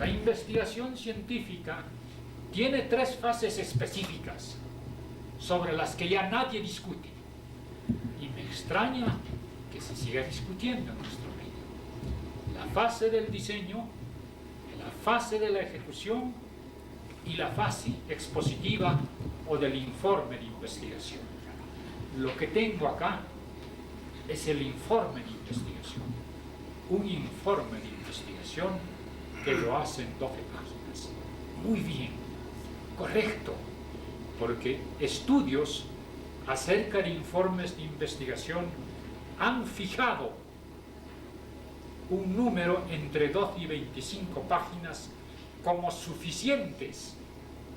La investigación científica tiene tres fases específicas sobre las que ya nadie discute. Y me extraña que se siga discutiendo en nuestro medio. La fase del diseño, la fase de la ejecución y la fase expositiva o del informe de investigación. Lo que tengo acá es el informe de investigación. Un informe de investigación que lo hacen 12 páginas. Muy bien, correcto, porque estudios acerca de informes de investigación han fijado un número entre 12 y 25 páginas como suficientes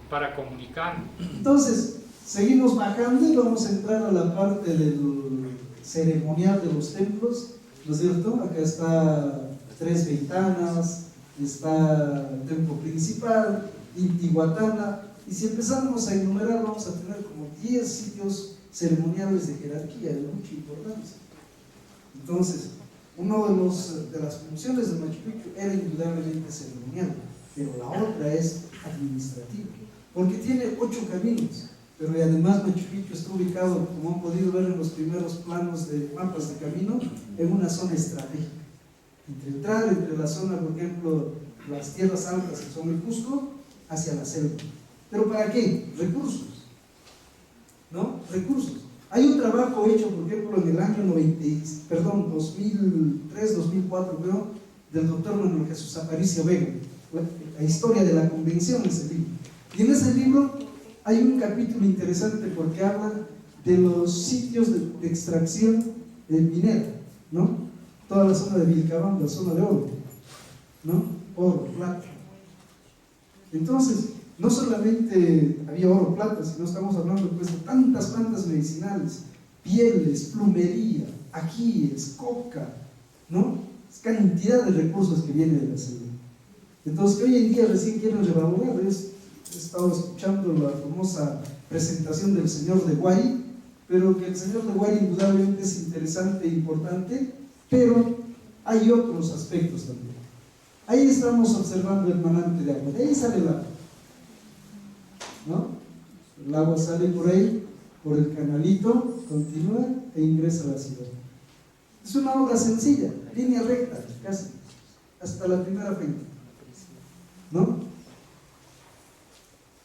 para comunicar. Entonces, seguimos bajando y vamos a entrar a la parte del ceremonial de los templos, ¿no es cierto? Acá está 3 ventanas, está el templo principal, Intihuatana, y si empezamos a enumerar vamos a tener como 10 sitios ceremoniales de jerarquía, de mucha importancia. Entonces, una de las funciones de Machu Picchu era indudablemente ceremonial, pero la otra es administrativa, porque tiene 8 caminos, pero además Machu Picchu está ubicado, como han podido ver en los primeros planos de mapas de camino, en una zona estratégica. Entre la zona, por ejemplo, las tierras altas que son el Cusco, hacia la selva. ¿Pero para qué? Recursos, ¿no? Recursos. Hay un trabajo hecho, por ejemplo, en el año 2003, 2004, creo, del doctor Manuel Jesús Aparicio Vega, la historia de la convención, ese libro. Y en ese libro hay un capítulo interesante porque habla de los sitios de extracción minera, ¿no? Toda la zona de Vilcabamba, la zona de oro, ¿no? Oro, plata. Entonces, no solamente había oro, plata, sino estamos hablando pues, de tantas plantas medicinales, pieles, plumería, ajíes, coca, ¿no? Es cantidad de recursos que vienen de la selva. Entonces, que hoy en día recién quieren revalorar. He estado escuchando la famosa presentación del señor de Guari, pero que el señor de Guari indudablemente es interesante e importante, pero hay otros aspectos también. Ahí estamos observando el manante de agua, de ahí sale el agua, ¿no? El agua sale por ahí, por el canalito, continúa e ingresa a la ciudad. Es una obra sencilla, línea recta, casi, hasta la primera fuente, ¿no?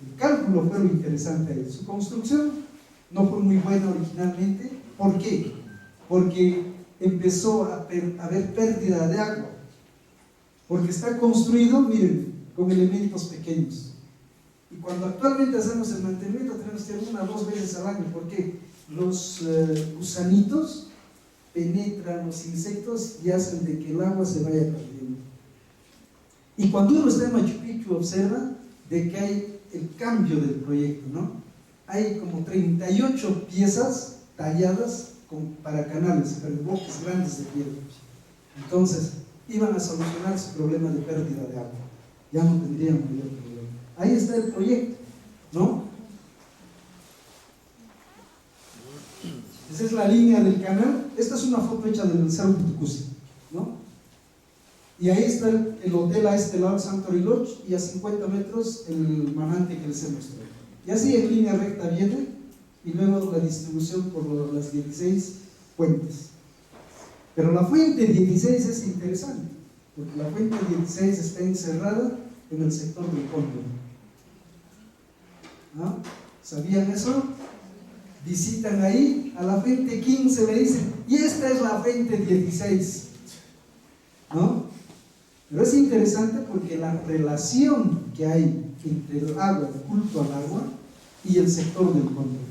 El cálculo fue lo interesante ahí. Su construcción no fue muy buena originalmente. ¿Por qué? Porque empezó a haber pérdida de agua. Porque está construido, miren, con elementos pequeños. Y cuando actualmente hacemos el mantenimiento, tenemos que ir 1 o 2 veces al año. Porque los gusanitos penetran los insectos y hacen de que el agua se vaya perdiendo. Y cuando uno está en Machu Picchu, observa de que hay el cambio del proyecto, ¿no? Hay como 38 piezas talladas para canales, pero bloques grandes de piedra. Entonces, iban a solucionar su problema de pérdida de agua. Ya no tendrían mayor problema. Ahí está el proyecto, ¿no? Esa es la línea del canal. Esta es una foto hecha del Cerro Putucusi, ¿no? Y ahí está el hotel a este lado, Sanctuary Lodge, y a 50 metros el manante que les he mostrado. Y así en línea recta viene, y luego la distribución por las 16 fuentes. Pero la fuente 16 es interesante, porque la fuente 16 está encerrada en el sector del Cóndor. ¿No? ¿Sabían eso? Visitan ahí, a la fuente 15 le dicen, y esta es la fuente 16, ¿no? Pero es interesante porque la relación que hay entre el agua, el culto al agua, y el sector del cóndor.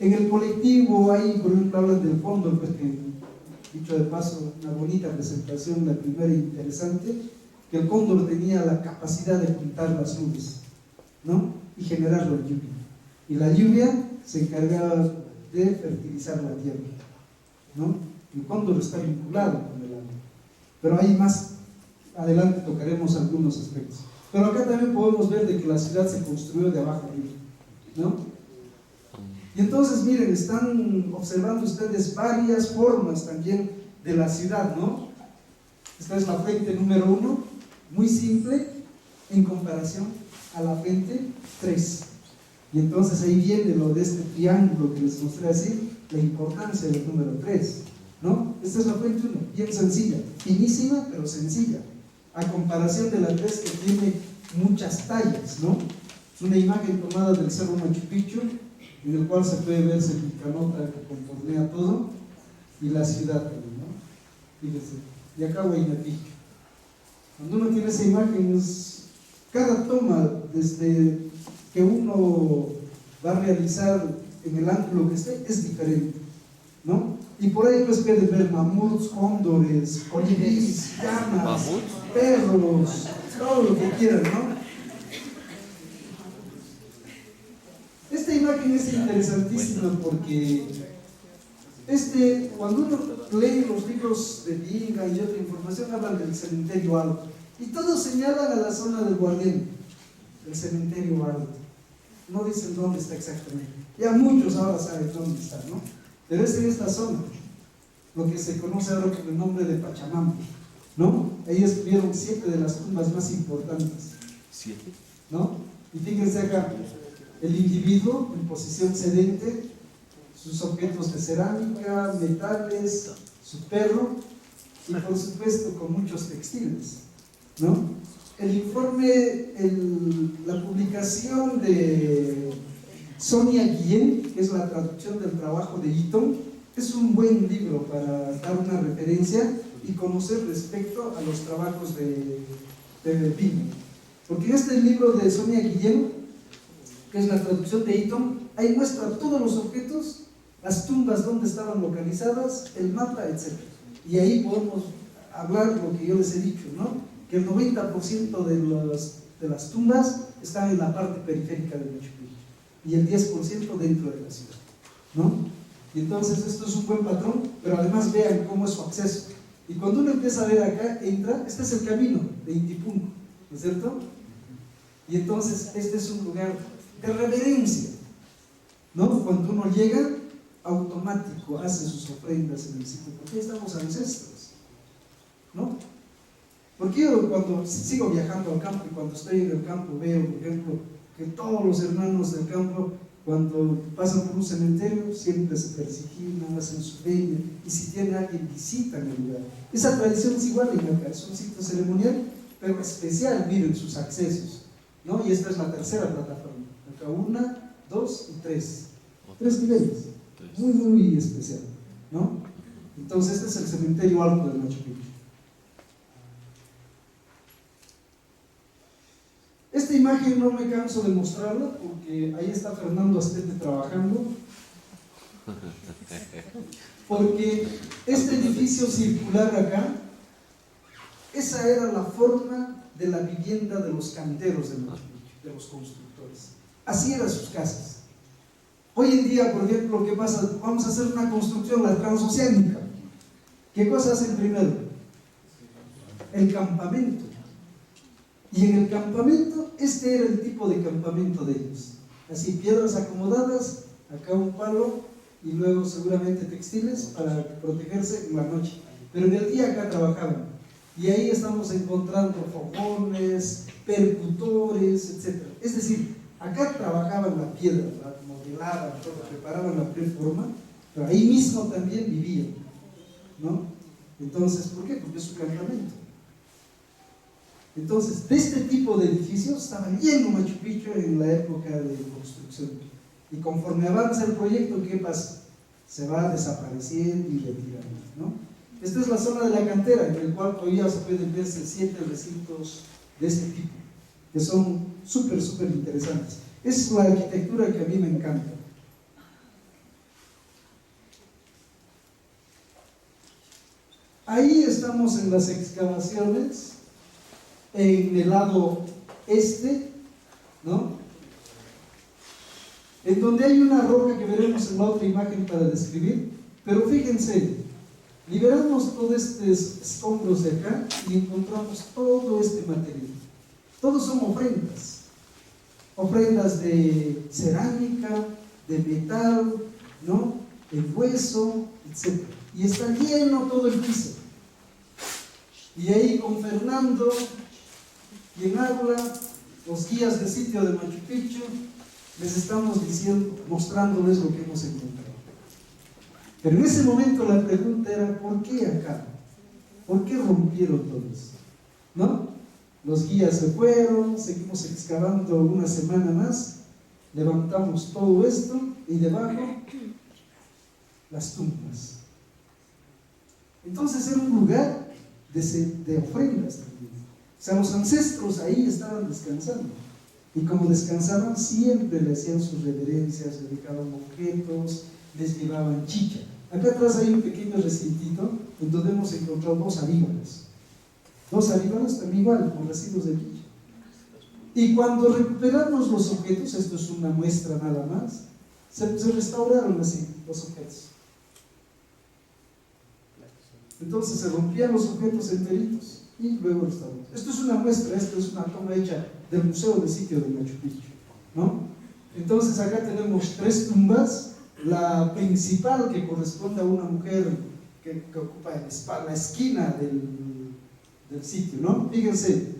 En el colectivo hay, por ejemplo, hablan del cóndor, pues que, dicho de paso, una bonita presentación, la primera interesante, que el cóndor tenía la capacidad de juntar las nubes, ¿no? Y generar la lluvia. Y la lluvia se encargaba de fertilizar la tierra, ¿no? El cóndor está vinculado con el agua. Pero hay más. Adelante tocaremos algunos aspectos. Pero acá también podemos ver de que la ciudad se construyó de abajo arriba, ¿no? Y entonces, miren, están observando ustedes varias formas también de la ciudad, ¿no? Esta es la fuente número 1, muy simple, en comparación a la fuente 3. Y entonces ahí viene lo de este triángulo que les mostré así, la importancia del número 3, ¿no? Esta es la fuente 1, bien sencilla, finísima pero sencilla, a comparación de la 3 que tiene muchas tallas, ¿no? Es una imagen tomada del Cerro Machu Picchu, en el cual se puede ver Celilcanota que contornea todo, y la ciudad también, ¿no? Fíjense, y acá Huaynapicho. Cuando uno tiene esa imagen, cada toma, desde que uno va a realizar en el ángulo que esté, es diferente, ¿no? Y por ahí pues pueden ver mamuts, cóndores, colibríes, llamas, perros, todo lo que quieran, ¿no? Esta imagen es interesantísima porque cuando uno lee los libros de Bingham y otra información, hablan del cementerio alto y todos señalan a la zona del Guardián, el cementerio alto. No dicen dónde está exactamente. Ya muchos ahora saben dónde está, ¿no? Pero es en esta zona, lo que se conoce ahora con el nombre de Pachamama, ¿no? Ahí estuvieron 7 de las tumbas más importantes, ¿no? Y fíjense acá, el individuo en posición sedente, sus objetos de cerámica, metales, su perro y por supuesto con muchos textiles, ¿no? El informe, la publicación de Sonia Guillén, que es la traducción del trabajo de Eaton, es un buen libro para dar una referencia y conocer respecto a los trabajos de Bingham. Porque en este libro de Sonia Guillén, que es la traducción de Eaton, ahí muestra todos los objetos, las tumbas donde estaban localizadas, el mapa, etc. Y ahí podemos hablar lo que yo les he dicho, ¿no? Que el 90% de las tumbas están en la parte periférica de Machu Picchu y el 10% dentro de la ciudad, ¿no? Y entonces esto es un buen patrón, pero además vean cómo es su acceso. Y cuando uno empieza a ver acá, entra, este es el camino de Intipunco, ¿no es cierto? Y entonces este es un lugar de reverencia, ¿no? Cuando uno llega, automático hace sus ofrendas en el sitio, porque ahí están los ancestros, ¿no? Porque yo cuando sigo viajando al campo y cuando estoy en el campo veo, por ejemplo, que todos los hermanos del campo, cuando pasan por un cementerio, siempre se persignan, hacen su veña, y si tiene alguien, visitan el lugar. Esa tradición es igual en acá, es un sitio ceremonial, pero especial, miren sus accesos, ¿no? Y esta es la tercera plataforma. Acá 1, 2 y 3. 3 niveles. Muy, muy especial, ¿no? Entonces este es el cementerio alto de Machu Picchu. Esta imagen no me canso de mostrarla porque ahí está Fernando Astete trabajando, porque este edificio circular acá, esa era la forma de la vivienda de los canteros de Machu Picchu, de los constructores. Así eran sus casas. Hoy en día, por ejemplo, ¿qué pasa? Vamos a hacer una construcción, la transoceánica. ¿Qué cosa hacen primero? El campamento. Y en el campamento, este era el tipo de campamento de ellos. Así, piedras acomodadas, acá un palo, y luego seguramente textiles para protegerse en la noche. Pero en el día acá trabajaban. Y ahí estamos encontrando fogones, percutores, etc. Es decir, acá trabajaban la piedra, la modelaban, preparaban la preforma, pero ahí mismo también vivían, ¿no? Entonces, ¿por qué? Porque es su campamento. Entonces, de este tipo de edificios estaba lleno Machu Picchu en la época de construcción. Y conforme avanza el proyecto, ¿qué pasa? Se va desapareciendo y retirando, ¿no? Esta es la zona de la cantera, en el cual todavía se pueden verse 7 recintos de este tipo, que son súper, súper interesantes. Es la arquitectura que a mí me encanta. Ahí estamos en las excavaciones, en el lado este, ¿no? En donde hay una roca que veremos en la otra imagen para describir, pero fíjense, liberamos todos estos escombros de acá y encontramos todo este material. Todos son ofrendas, ofrendas de cerámica, de metal, ¿no? De hueso, etc. Y está lleno todo el piso. Y ahí con Fernando, quien habla, los guías del sitio de Machu Picchu, les estamos diciendo, mostrándoles lo que hemos encontrado. Pero en ese momento la pregunta era, ¿por qué acá? ¿Por qué rompieron todo eso? ¿No? Los guías se fueron, seguimos excavando una semana más, levantamos todo esto y debajo las tumbas. Entonces era un lugar de ofrendas también. O sea, los ancestros ahí estaban descansando. Y como descansaban, siempre le hacían sus reverencias, le dedicaban objetos, les llevaban chicha. Acá atrás hay un pequeño recintito en donde hemos encontrado dos aríbalas. Dos aríbalas también igual, con residuos de chicha. Y cuando recuperamos los objetos, esto es una muestra nada más, se restauraron así los objetos. Entonces se rompían los objetos enteritos y luego restauraron. Esto es una muestra, esto es una toma hecha del Museo del Sitio de Machu Picchu, ¿no? Entonces acá tenemos tres tumbas, la principal que corresponde a una mujer que ocupa la esquina del sitio, ¿no? Fíjense,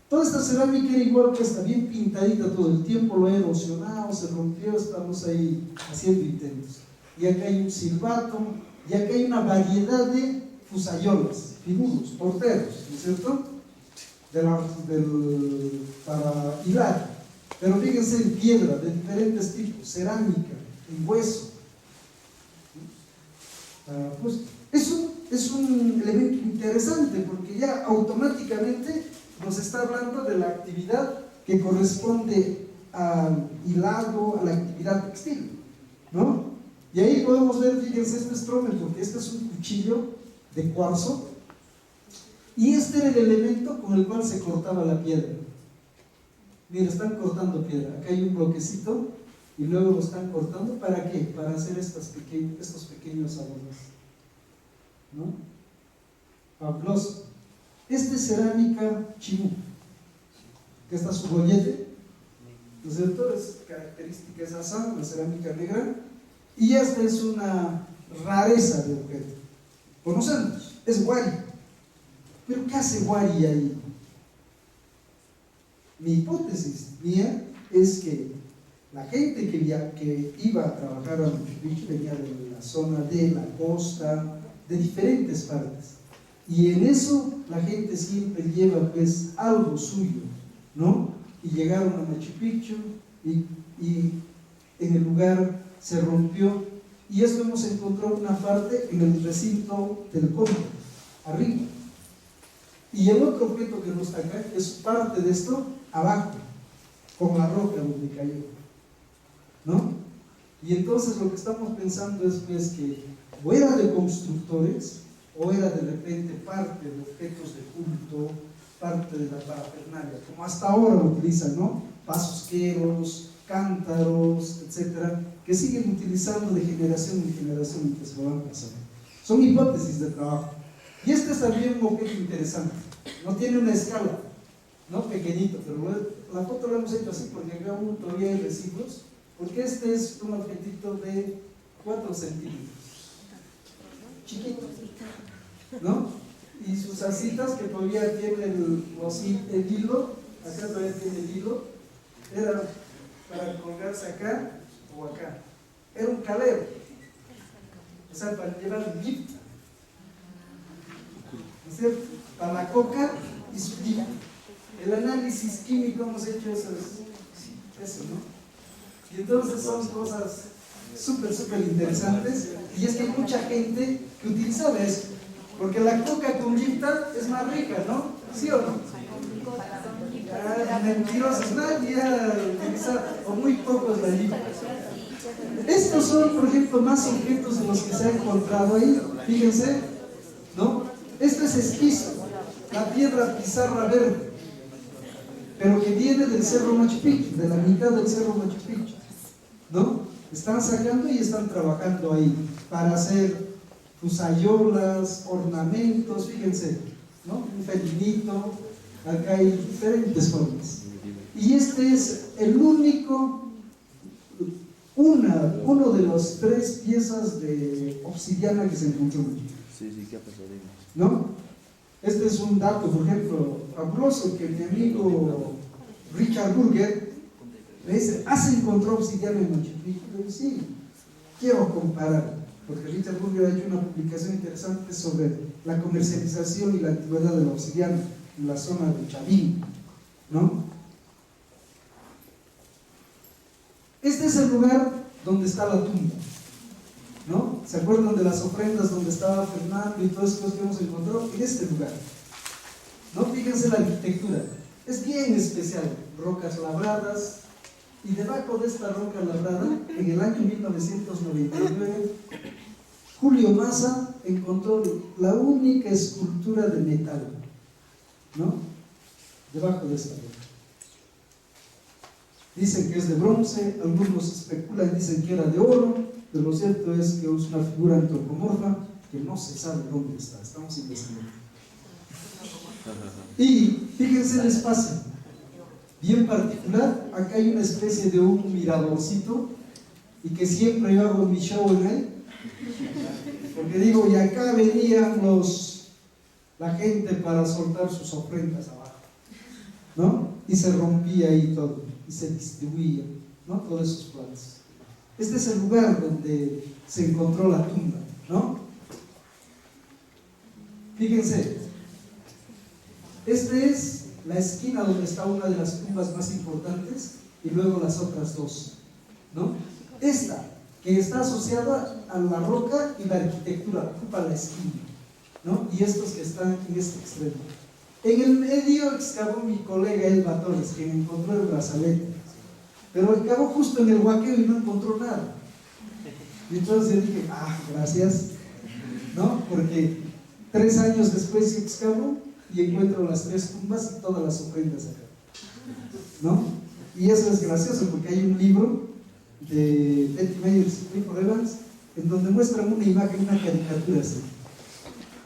toda esta cerámica era igual que está bien pintadita todo el tiempo, lo ha erosionado, se rompió, estamos ahí haciendo intentos. Y acá hay un silbato, y acá hay una variedad de fusayolas, figuros, porteros, ¿no es cierto? Para hilar. Pero fíjense en piedra de diferentes tipos, cerámica, en hueso. Pues es un elemento interesante porque ya automáticamente nos está hablando de la actividad que corresponde al hilado, a la actividad textil, ¿no? Y ahí podemos ver, fíjense, este es trommel, porque este es un cuchillo de cuarzo y este era el elemento con el cual se cortaba la piedra. Mira, están cortando piedra, acá hay un bloquecito y luego lo están cortando, ¿para qué? Para hacer estos pequeños adornos, ¿no? Fabuloso. Este es cerámica chimú, que está su bollete, ¿no es cierto? Es característica es asa, la cerámica negra, y esta es una rareza de objeto. Conocemos, es Wari. Pero ¿qué hace Wari ahí? Mi hipótesis mía es que la gente que iba a trabajar a Machu Picchu venía de la zona de la costa, de diferentes partes. Y en eso la gente siempre lleva pues algo suyo, ¿no? Y llegaron a Machu Picchu y en el lugar se rompió. Y esto hemos encontrado una parte en el recinto del convento, arriba. Y el otro objeto que no está acá es parte de esto abajo, con la roca donde cayó, ¿no? Y entonces lo que estamos pensando es pues que o era de constructores o era de repente parte de objetos de culto, parte de la parafernalia, como hasta ahora lo utilizan, ¿no? Pasosqueros, cántaros, etcétera, que siguen utilizando de generación en generación y que se lo van pasando. Son hipótesis de trabajo. Y este es también un objeto interesante. No tiene una escala, ¿no? Pequeñito, pero la foto la hemos hecho así porque acá aún todavía hay residuos, porque este es un objetito de 4 centímetros, chiquito, ¿no? Y sus asitas que todavía tienen el hilo, acá todavía tiene el hilo, era para colgarse acá o acá. Era un calero, o sea, para llevar un gift, ¿no es cierto? Para la coca y su gift. El análisis químico hemos hecho eso, ¿no? Y entonces son cosas súper interesantes, y es que hay mucha gente que utilizaba eso, porque la coca con gifta es más rica, ¿no? ¿Sí o no? Mentirosos, nadie ha utilizado, o muy pocos la gifta. Estos son, por ejemplo, más objetos de los que se ha encontrado ahí, fíjense, ¿no? Esto es esquisto, la piedra pizarra verde, pero que viene del Cerro Machu Picchu, de la mitad del Cerro Machu Picchu, ¿no? Están sacando y están trabajando ahí para hacer fusayolas, ornamentos, fíjense, ¿no? Un felinito, acá hay diferentes formas. Y este es el único, uno de las 3 piezas de obsidiana que se encontró. Sí, ¿qué ha pasado? ¿No? Este es un dato, por ejemplo, fabuloso, que mi amigo Richard Burger le dice, ¿has encontrado obsidiana en Machu Picchu? Le digo, sí, quiero comparar, porque Richard Burger ha hecho una publicación interesante sobre la comercialización y la antigüedad de la obsidiana en la zona de Chavín, ¿no? Este es el lugar donde está la tumba, ¿no? ¿Se acuerdan de las ofrendas donde estaba Fernando y todas esas cosas que hemos encontrado? En este lugar, ¿no? Fíjense la arquitectura, es bien especial, rocas labradas, y debajo de esta roca labrada, en el año 1999, Julio Massa encontró la única escultura de metal, ¿no? Debajo de esta roca. Dicen que es de bronce, algunos especulan, dicen que era de oro, pero lo cierto es que es una figura antropomorfa que no se sabe dónde está, estamos investigando. Y fíjense el espacio, bien particular, acá hay una especie de un miradorcito, y que siempre yo hago mi show en él, porque digo, y acá venían la gente para soltar sus ofrendas abajo, ¿no? Y se rompía ahí todo, y se distribuía, ¿no? Todos esos platos. Este es el lugar donde se encontró la tumba, ¿no? Fíjense, esta es la esquina donde está una de las tumbas más importantes y luego las otras dos, ¿no? Esta, que está asociada a la roca y la arquitectura, ocupa la esquina, ¿no? Y estos que están en este extremo. En el medio excavó mi colega Elba Torres, que encontró el brazalete, pero excavó justo en el huaqueo y no encontró nada. Y entonces yo dije, gracias, ¿no? Porque 3 años después yo excavo y encuentro las 3 tumbas y todas las ofrendas acá, ¿no? Y eso es gracioso porque hay un libro de Betty Myers y Clifford Evans en donde muestran una imagen, una caricatura así,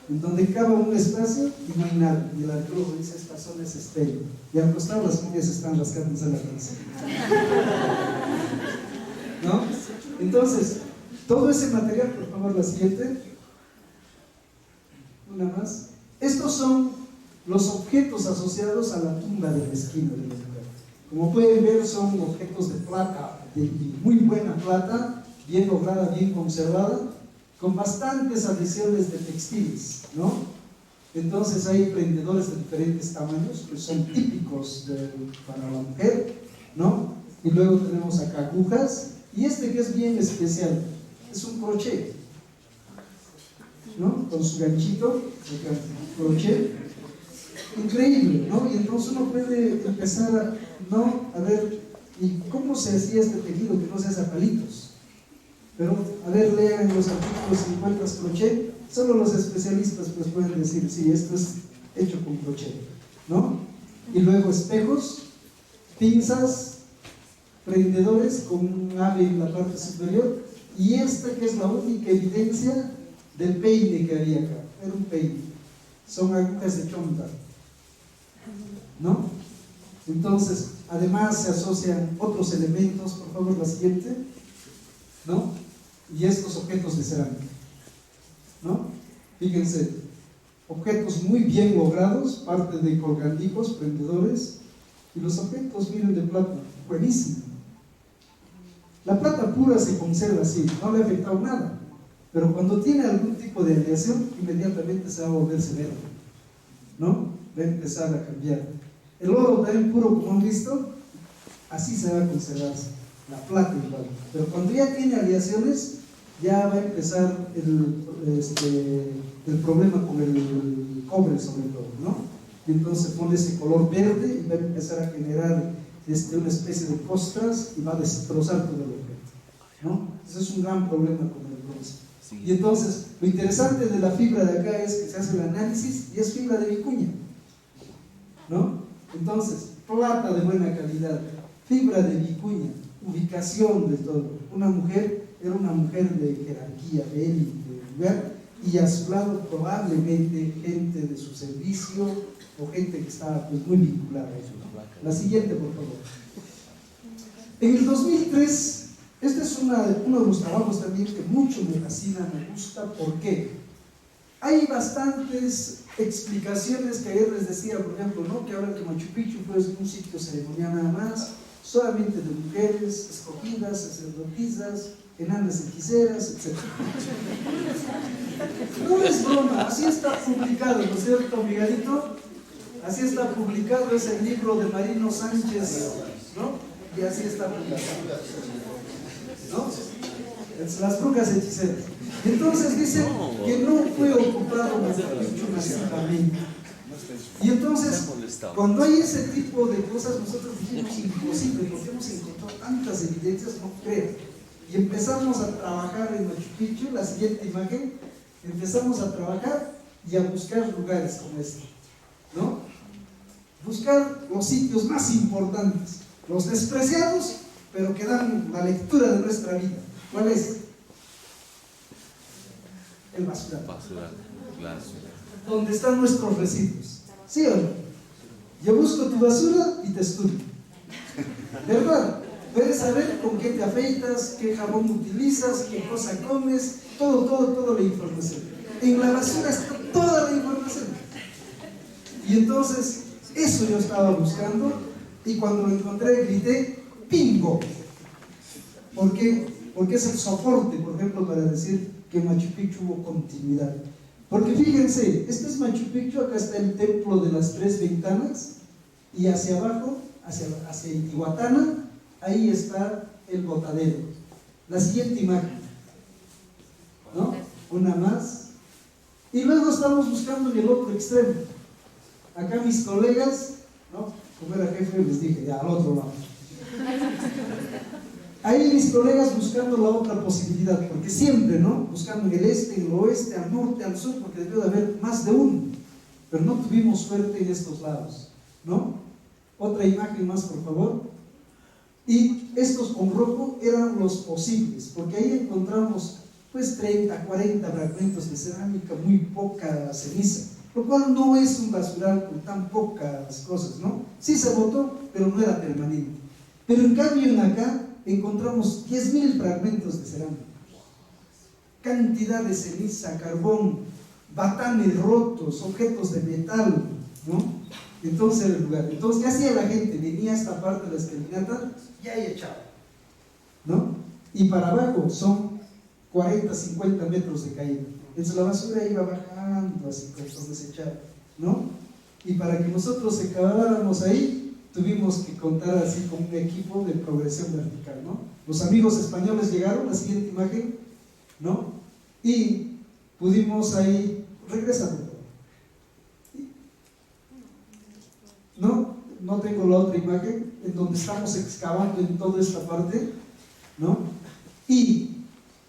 en donde cava un espacio y no hay nada, y el arqueólogo dice, esta zona es estéril, y al costado las momias están rascándose la cabeza, ¿no? Entonces, todo ese material, por favor, la siguiente, una más. Estos son los objetos asociados a la tumba de la esquina de la mujer. Como pueden ver, son objetos de plata, de muy buena plata, bien lograda, bien conservada, con bastantes adiciones de textiles, ¿no? Entonces hay prendedores de diferentes tamaños que son típicos para la mujer, ¿no? Y luego tenemos acá agujas, y este que es bien especial, es un crochet, ¿no? Con su ganchito, acá, crochet, increíble, ¿no? Y entonces uno puede empezar a ver, ¿y cómo se hacía este tejido que no se hace a palitos? Pero, a ver, lean los artículos si encuentras crochet, solo los especialistas pues pueden decir, sí, esto es hecho con crochet, ¿no? Y luego espejos, pinzas, prendedores con un ave en la parte superior, y esta que es la única evidencia del peine que había acá, era un peine, son agujas de chonta, ¿no? Entonces, además se asocian otros elementos, por favor la siguiente, ¿no? Y estos objetos de cerámica, ¿no? Fíjense, objetos muy bien logrados, parte de colgandicos, prendedores, y los objetos, miren, de plata, buenísimo. La plata pura se conserva así, no le ha afectado nada, pero cuando tiene algún tipo de aleación, inmediatamente se va a volverse verde, ¿no? Va a empezar a cambiar. El oro también puro, como han visto, así se va a conservar, la plata igual. Pero cuando ya tiene aleaciones, ya va a empezar el problema con el cobre sobre todo, ¿no? Y entonces pone ese color verde y va a empezar a generar una especie de costras y va a destrozar todo el objeto, ¿no? Ese es un gran problema con el bronce. Sí. Y entonces, lo interesante de la fibra de acá es que se hace el análisis y es fibra de vicuña, ¿no? Entonces, plata de buena calidad, fibra de vicuña, ubicación de todo. Una mujer era una mujer de jerarquía, de élite, de lugar, y a su lado probablemente gente de su servicio o gente que estaba pues muy vinculada a eso. La siguiente, por favor. En el 2003, este es uno de los trabajos también que mucho me fascina, me gusta. ¿Por qué? hay bastantes explicaciones que ayer les decía, por ejemplo, ¿no? Que ahora que Machu Picchu pues, es un sitio ceremonial nada más, solamente de mujeres escogidas, sacerdotisas, enanas hechiceras, etc. No es broma, así está publicado, ¿no es cierto, Miguelito? Así está publicado, es el libro de Marino Sánchez, ¿no? Y así está publicado, ¿no? Es las brujas hechiceras. Entonces dicen que no fue ocupado Machu Picchu masivamente. Y entonces, cuando hay ese tipo de cosas, nosotros dijimos imposible, porque hemos encontrado tantas evidencias, no creo. Y empezamos a trabajar en Machu Picchu, la siguiente imagen, empezamos a trabajar y a buscar lugares como este, ¿no? Buscar los sitios más importantes, los despreciados, pero que dan la lectura de nuestra vida. ¿Cuál es? El basural. Claro. Donde están nuestros residuos. ¿Sí o no? Yo busco tu basura y te estudio. ¿Verdad? Puedes saber con qué te afeitas, qué jabón utilizas, qué cosa comes, toda la información. En la basura está toda la información. Y entonces, eso yo estaba buscando, y cuando lo encontré grité, ¡bingo! ¿Por qué? Porque es el soporte, por ejemplo, para decir que en Machu Picchu hubo continuidad. Porque fíjense, este es Machu Picchu, acá está el templo de las 3 ventanas, y hacia abajo, hacia Intihuatana, ahí está el botadero. La siguiente imagen, ¿no? Una más. Y luego estamos buscando en el otro extremo. Acá mis colegas, ¿no? Como era jefe, les dije, ya, al otro lado. Ahí mis colegas buscando la otra posibilidad, porque siempre, ¿no? Buscando en el este, en el oeste, al norte, al sur, porque debió de haber más de uno. Pero no tuvimos suerte en estos lados, ¿no? Otra imagen más, por favor. Y estos con rojo eran los posibles, porque ahí encontramos pues 30, 40 fragmentos de cerámica, muy poca ceniza, lo cual no es un basural con tan pocas cosas, ¿no? Sí se botó, pero no era permanente. Pero en cambio en acá encontramos 10.000 fragmentos de cerámica, cantidad de ceniza, carbón, batanes rotos, objetos de metal, ¿no? Entonces el lugar. Entonces, ¿qué hacía la gente? Venía a esta parte de la escalinata y ahí echaba, ¿no? Y para abajo son 40, 50 metros de caída. Entonces la basura iba bajando así, como desechada, ¿no? Y para que nosotros excaváramos ahí, tuvimos que contar así con un equipo de progresión vertical, ¿no? Los amigos españoles llegaron, la siguiente imagen, ¿no? Y pudimos ahí, regresa. No tengo la otra imagen, en donde estamos excavando en toda esta parte, ¿no? Y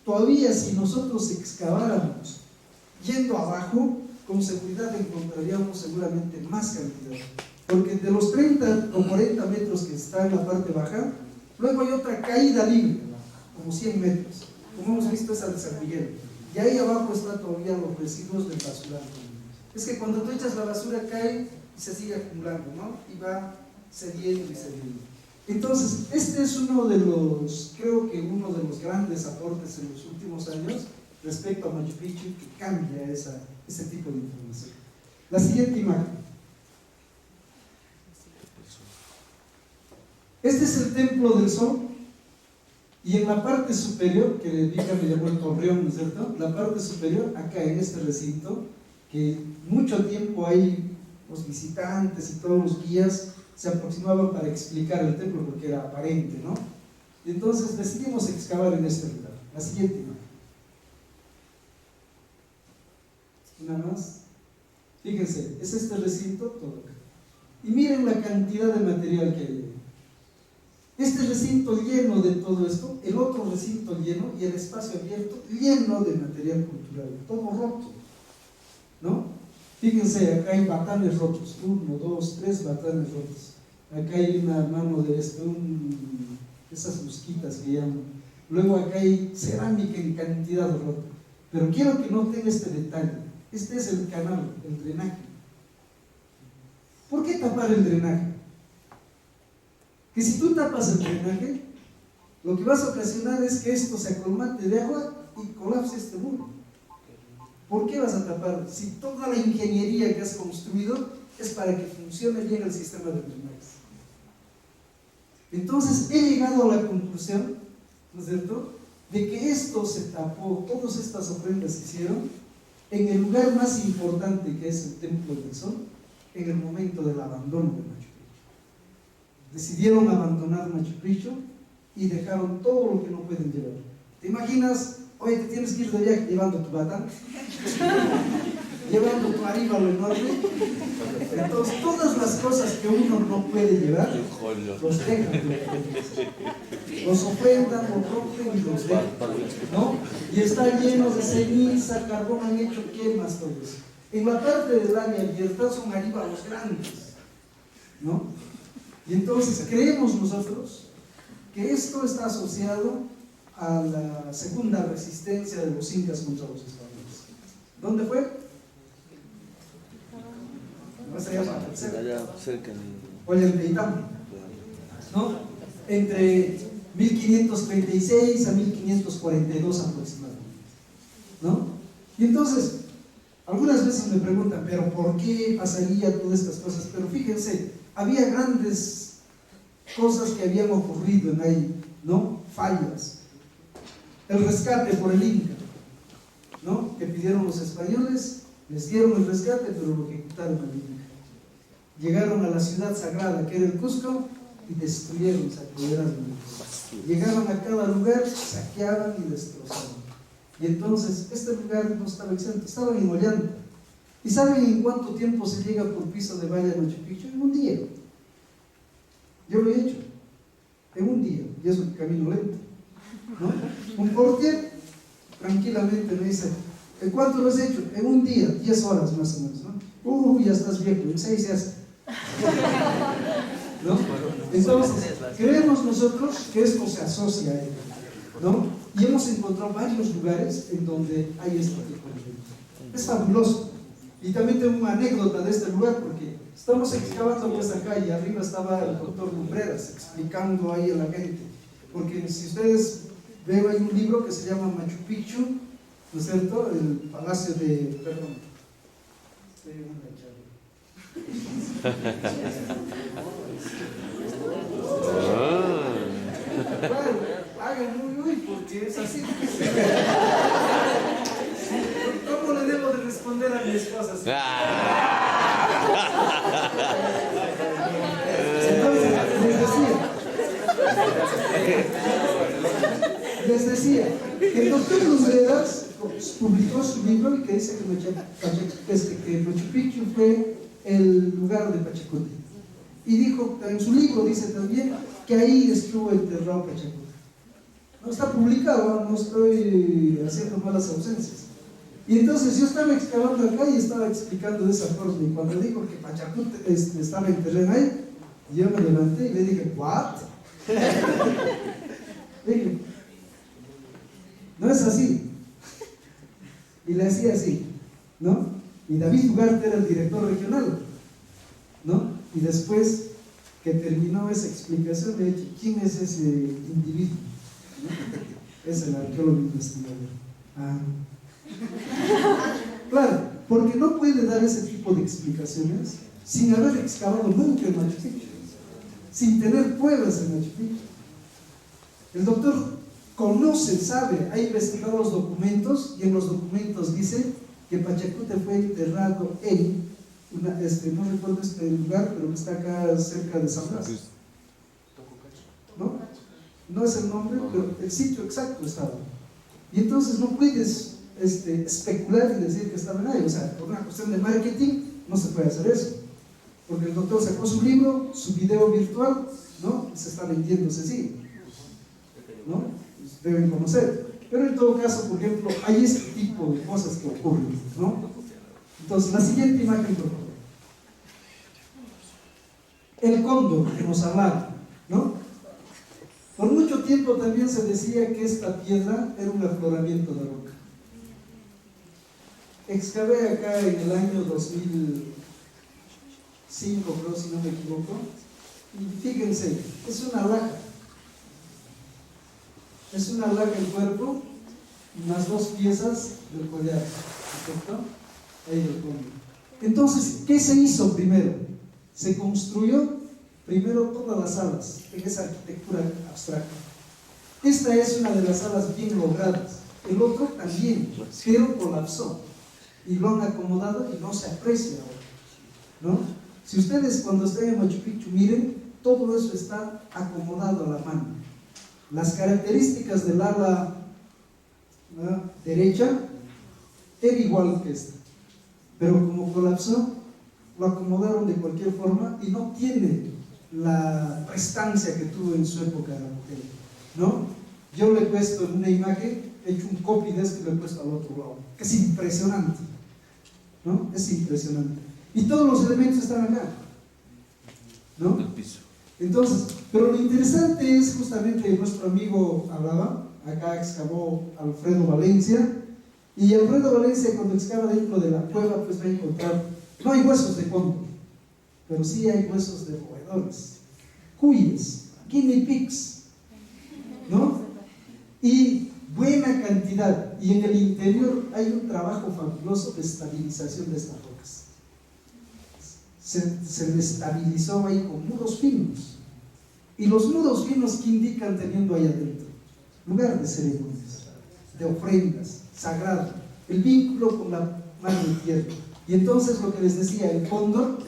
todavía si nosotros excaváramos yendo abajo, con seguridad encontraríamos seguramente más cantidad. Porque de los 30 o 40 metros que está en la parte baja, luego hay otra caída libre, como 100 metros, como hemos visto esa de San Miguel. Y ahí abajo están todavía los residuos del basural. Es que cuando tú echas la basura cae y se sigue acumulando, ¿no? Y va cediendo y cediendo. Entonces, este es uno de los grandes aportes en los últimos años respecto a Machu Picchu, que cambia ese tipo de información. La siguiente imagen. Este es el Templo del Sol, y en la parte superior, que le llamó el Torreón, ¿no es cierto? La parte superior, acá en este recinto, que mucho tiempo hay los visitantes y todos los guías se aproximaban para explicar el templo porque era aparente, ¿no? Y entonces decidimos excavar en este lugar. La siguiente imagen. Una más. Fíjense, es este recinto todo acá. Y miren la cantidad de material que hay. Este recinto lleno de todo esto, el otro recinto lleno y el espacio abierto lleno de material cultural, todo roto, ¿no? Fíjense, acá hay batanes rotos, 1, 2, 3 batanes rotos. Acá hay una mano de esas busquitas que llaman. Luego acá hay cerámica en cantidad rota. Pero quiero que noten este detalle. Este es el canal, el drenaje. ¿Por qué tapar el drenaje? Que si tú tapas el drenaje, lo que vas a ocasionar es que esto se acolmate de agua y colapse este muro. ¿Por qué vas a tapar? Si toda la ingeniería que has construido es para que funcione bien el sistema de drenaje. Entonces he llegado a la conclusión, ¿no es cierto?, de que esto se tapó, todas estas ofrendas se hicieron en el lugar más importante, que es el Templo del Sol, en el momento del abandono de Machu Picchu. Decidieron abandonar Machu Picchu y dejaron todo lo que no pueden llevar. ¿Te imaginas? Oye, te tienes que ir de viaje llevando tu bata, llevando tu aríbalo enorme. Entonces, todas las cosas que uno no puede llevar, los dejan. Los ofrendan, los rompen y los dejan, ¿no? Y está lleno de ceniza, carbón, han hecho quemas, todo eso. En la parte del área abierta son aríbalos grandes, ¿no? Y entonces creemos nosotros que esto está asociado a la segunda resistencia de los incas contra los españoles. ¿Dónde fue? Allá cerca de Ollantaytambo, ¿no? Entre 1536 a 1542 aproximadamente, ¿no? Y entonces, algunas veces me preguntan, ¿pero por qué pasaría todas estas cosas? Pero fíjense, había grandes cosas que habían ocurrido en ahí, ¿no? Fallas. El rescate por el Inca, ¿no?, que pidieron los españoles, les dieron el rescate, pero lo ejecutaron al Inca. Llegaron a la ciudad sagrada, que era el Cusco, y destruyeron, se apoderaron. Llegaron a cada lugar, saqueaban y destrozaban. Y entonces, este lugar no estaba exento, estaban en Ollanta. ¿Y saben en cuánto tiempo se llega por piso de valla a Machu Picchu? En un día. Yo lo he hecho, en un día, y eso que camino lento, ¿no? Un portier tranquilamente me dice, ¿en cuánto lo has hecho? En un día, 10 horas más o menos, ¿no? Ya estás viejo, en 6 se hace, ¿no? Entonces, creemos nosotros que esto se asocia a ello, ¿no? Y hemos encontrado varios lugares en donde hay este tipo de eventos. Es fabuloso. Y también tengo una anécdota de este lugar, porque estamos excavando pues acá y arriba estaba el doctor Lumbreras explicando ahí a la gente. Porque si ustedes ven, hay un libro que se llama Machu Picchu, ¿no es cierto? El palacio de... Perdón. Bueno, hagan uy, porque es así. ¿Cómo le debo de responder a mi esposa? Entonces, les decía que el doctor Lumbreras publicó su libro y que dice que Machu Picchu fue el lugar de Pachacuti. Y dijo, en su libro dice también que ahí estuvo enterrado Pachacuti. No está publicado, no estoy haciendo malas ausencias. Y entonces yo estaba excavando acá y estaba explicando de esa forma. Y cuando dijo que Pachacuti estaba enterrado ahí, yo me levanté y le dije, ¿what? Dije, no es así. Y le decía así, ¿no? Y David Ugarte era el director regional, ¿no? Y después que terminó esa explicación, le dije, ¿quién es ese individuo? ¿No? Es el arqueólogo investigador. Ah. Claro, porque no puede dar ese tipo de explicaciones sin haber excavado nunca en Machu Picchu, sin tener pruebas en Machu Picchu. El doctor conoce, sabe, ha investigado los documentos y en los documentos dice que Pachacuti fue enterrado en no recuerdo este lugar, pero que está acá cerca de San Blas. ¿No? No es el nombre, pero el sitio exacto estaba. Y entonces no puedes especular y decir que estaba en ahí. O sea, por una cuestión de marketing no se puede hacer eso. Porque el doctor sacó su libro, su video virtual, ¿no? Y se está vendiendo, se sigue, ¿no? Deben conocer. Pero en todo caso, por ejemplo, hay este tipo de cosas que ocurren, ¿no? Entonces, la siguiente imagen, por favor. El cóndor que nos hablaba, ¿no? Por mucho tiempo también se decía que esta piedra era un afloramiento de roca. Excavé acá en el año 2005, creo, si no me equivoco, y fíjense, es una laja. Es una laja el cuerpo, más 2 piezas del collar. ¿cierto? Ahí el cóndor. Entonces, ¿qué se hizo primero? Se construyó primero todas las salas en esa arquitectura abstracta. Esta es una de las salas bien logradas. El otro también, pero colapsó. Y lo han acomodado y no se aprecia ahora, ¿no? Si ustedes cuando estén en Machu Picchu miren, todo eso está acomodado a la mano. Las características del ala, ¿no?, derecha era igual que esta, pero como colapsó, lo acomodaron de cualquier forma y no tiene la prestancia que tuvo en su época la mujer, ¿no? Yo le he puesto en una imagen, he hecho un copy de esto y lo he puesto al otro lado, que es impresionante, ¿no? Es impresionante. Y todos los elementos están acá, ¿no? Entonces, pero lo interesante es justamente, nuestro amigo hablaba, acá excavó Alfredo Valencia, y Alfredo Valencia cuando excava dentro de la cueva pues va a encontrar, no hay huesos de cóndor, pero sí hay huesos de roedores, cuyes, guinea pigs, ¿no? Y buena cantidad, y en el interior hay un trabajo fabuloso de estabilización de estas rocas. Se estabilizó ahí con muros finos, y los muros finos que indican teniendo ahí adentro, lugar de ceremonias, de ofrendas, sagrado, el vínculo con la madre tierra. Y entonces lo que les decía, el cóndor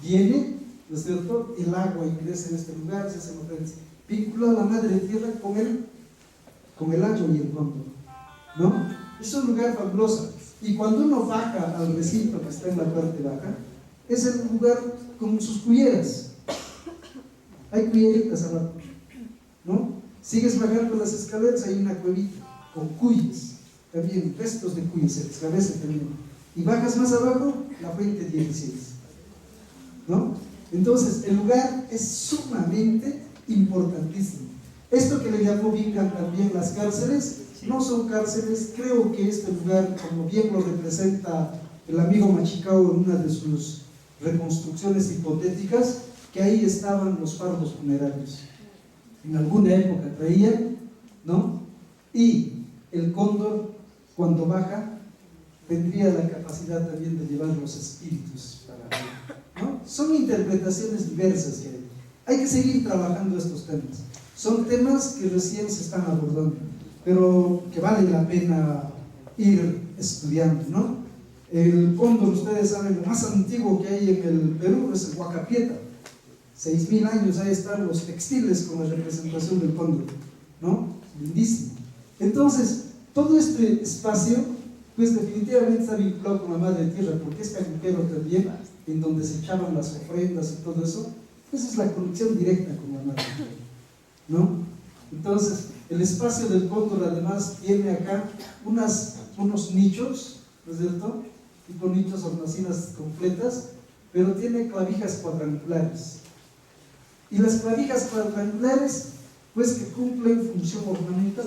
viene, ¿no es cierto?, el agua ingresa en este lugar, se hacen ofrendas, vinculado a la madre tierra con el agua y el cóndor, ¿no? Es un lugar fabuloso. Y cuando uno baja al recinto que está en la parte baja, es el lugar con sus cuyeras. Hay cuyeritas abajo, ¿no? Sigues bajando las escaleras, hay una cuevita con cuyes, también restos de cuyes, se descabece también. Y bajas más abajo, la fuente 16, ¿no? Entonces, el lugar es sumamente importantísimo. Esto que le llamó Bingham también las cárceles, no son cárceles. Creo que este lugar, como bien lo representa el amigo Machicao en una de sus reconstrucciones hipotéticas, que ahí estaban los fardos funerarios. En alguna época traían, ¿no? Y el cóndor, cuando baja, tendría la capacidad también de llevar los espíritus para arriba, ¿no? Son interpretaciones diversas que hay. Hay que seguir trabajando estos temas. Son temas que recién se están abordando, pero que vale la pena ir estudiando, ¿no? El cóndor, ustedes saben, lo más antiguo que hay en el Perú es el Huacapieta. 6000 años, ahí están los textiles con la representación del cóndor, ¿no? Lindísimo. Entonces, todo este espacio, pues definitivamente está vinculado con la madre tierra, porque este agujero también, en donde se echaban las ofrendas y todo eso, pues es la conexión directa con la madre tierra, ¿no? Entonces, el espacio del cóndor además tiene acá unos nichos, ¿no es cierto?, tipo nichos, hornacinas completas, pero tiene clavijas cuadrangulares. Y las clavijas cuadrangulares, pues que cumplen función ornamental,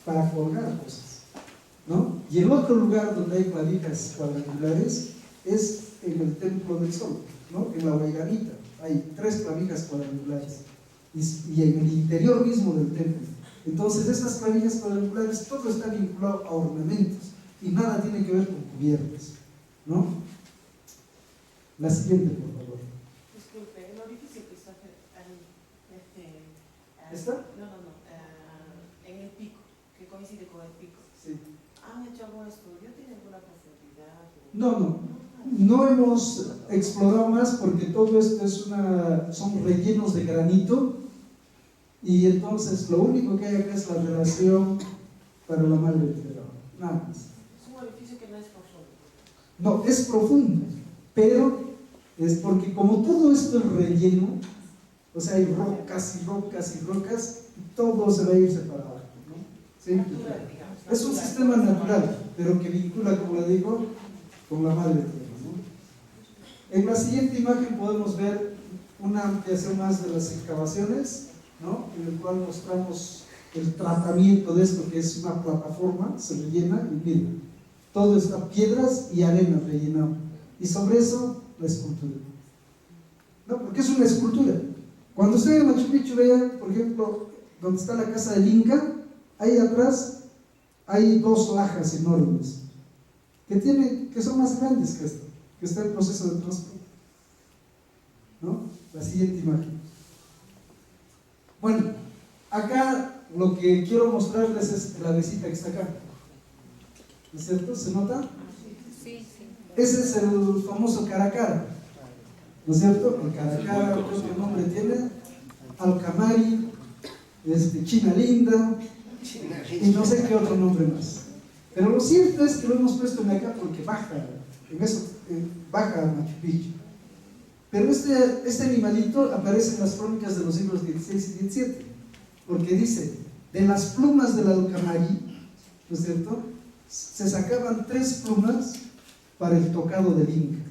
para colgar cosas, ¿no? Y el otro lugar donde hay clavijas cuadrangulares es en el Templo del Sol, ¿no? En la Huaygarita hay 3 clavijas cuadrangulares, y en el interior mismo del templo. Entonces estas clavijas cuadrangulares, todo está vinculado a ornamentos y nada tiene que ver con cubiertas, ¿no? La siguiente, por favor. Disculpe, el orificio que está ahí, ¿Esta? No, en el pico, que coincide con el pico. Sí. ¿Han hecho algún estudio? ¿Tiene alguna profundidad? No hemos explorado más porque todo esto son rellenos de granito, y entonces lo único que hay acá es la relación para la madre tierra, nada más. Es un orificio que no es profundo. No, es profundo, pero es porque como todo esto es relleno, o sea, hay rocas y rocas y rocas, y todo se va a ir separado, ¿no? ¿Sí? Natural, digamos. Es un sistema natural, pero que vincula, como le digo, con la madre tierra, ¿no? En la siguiente imagen podemos ver una ampliación más de las excavaciones, ¿no? En el cual mostramos el tratamiento de esto, que es una plataforma, se rellena y miren, todo está piedras y arena rellenado, y sobre eso la escultura, ¿no? Porque es una escultura. Cuando usted en Machu Picchu vea, por ejemplo, donde está la casa del Inca, ahí atrás hay 2 lajas enormes, que son más grandes que esto, que está en proceso de transporte, ¿no? La siguiente imagen. Bueno, acá lo que quiero mostrarles es la mesita que está acá, ¿no es cierto? ¿Se nota? Sí, sí. Ese es el famoso Caracara, ¿no es cierto? El Caracara, creo que el nombre tiene, Alcamari, China Linda, y no sé qué otro nombre más. Pero lo cierto es que lo hemos puesto en acá porque baja, en eso, baja Machu Picchu. Pero este animalito aparece en las crónicas de los siglos XVI y XVII, porque dice, de las plumas del Alcamari, ¿no es cierto?, se sacaban 3 plumas para el tocado del Inca,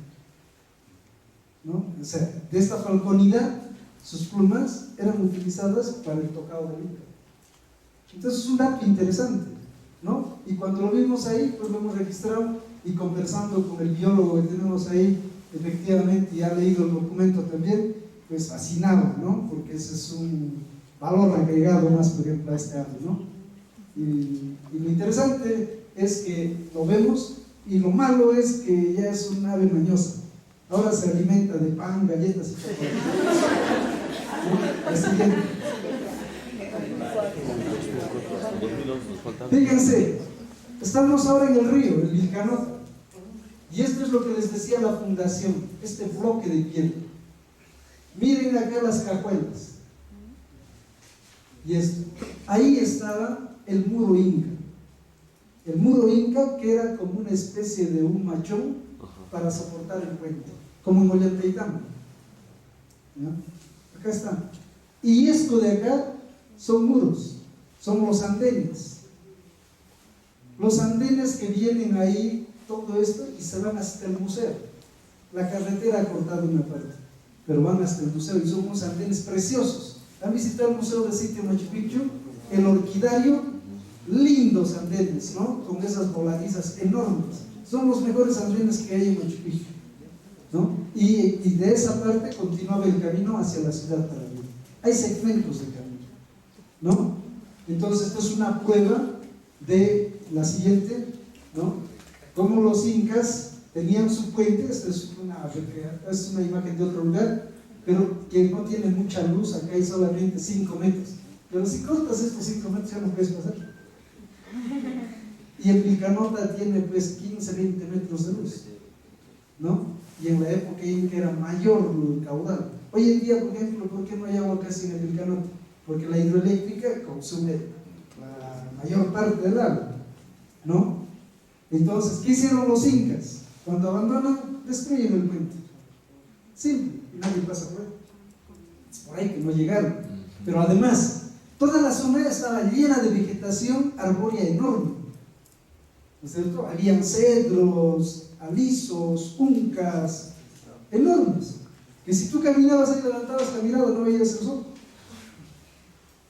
¿no? O sea, de esta falconidad, sus plumas eran utilizadas para el tocado del Inca. Entonces es un dato interesante, ¿no? Y cuando lo vimos ahí, pues lo hemos registrado, y conversando con el biólogo que tenemos ahí, efectivamente, y ha leído el documento también, pues fascinado, ¿no? Porque ese es un valor agregado más, por ejemplo, a este ave, ¿no? Y lo interesante es que lo vemos, y lo malo es que ya es un ave mañosa. Ahora se alimenta de pan, galletas y chocolate. ¿No? La siguiente. Fíjense, estamos ahora en el río, el Vilcanota, y esto es lo que les decía la fundación, este bloque de piedra. Miren acá las cajuelas, y esto, ahí estaba el muro inca. El muro inca, que era como una especie de un machón para soportar el puente, como en Ollantaytambo. Acá está. Y esto de acá son muros, son los andenes. Los andenes que vienen ahí, todo esto, y se van hasta el museo. La carretera ha cortado una parte, pero van hasta el museo y son unos andenes preciosos. ¿Han visitado el Museo de Sitio Machu Picchu? El Orquidario, lindos andenes, ¿no? Con esas voladizas enormes. Son los mejores andenes que hay en Machu Picchu, ¿no? Y de esa parte continuaba el camino hacia la ciudad paralela. Hay segmentos de camino, ¿no? Entonces, esto es una prueba de la siguiente, ¿no? Como los incas tenían su puente. Esta es una imagen de otro lugar, pero que no tiene mucha luz. Acá hay solamente 5 metros. Pero si cortas estos 5 metros, ya no puedes pasar. Y el Vilcanota tiene pues 15, 20 metros de luz, ¿no? Y en la época inca era mayor el caudal. Hoy en día, por ejemplo, ¿por qué no hay agua casi en el Vilcanota? Porque la hidroeléctrica consume la mayor parte del agua, ¿no? Entonces, ¿qué hicieron los incas? Cuando abandonan, destruyen el puente. Simple, y nadie pasa por ahí. Es por ahí que no llegaron. Pero además, toda la zona estaba llena de vegetación arbórea enorme, ¿no es cierto? Habían cedros, alisos, uncas, enormes, que si tú caminabas ahí, levantabas la mirada, no veías el sol.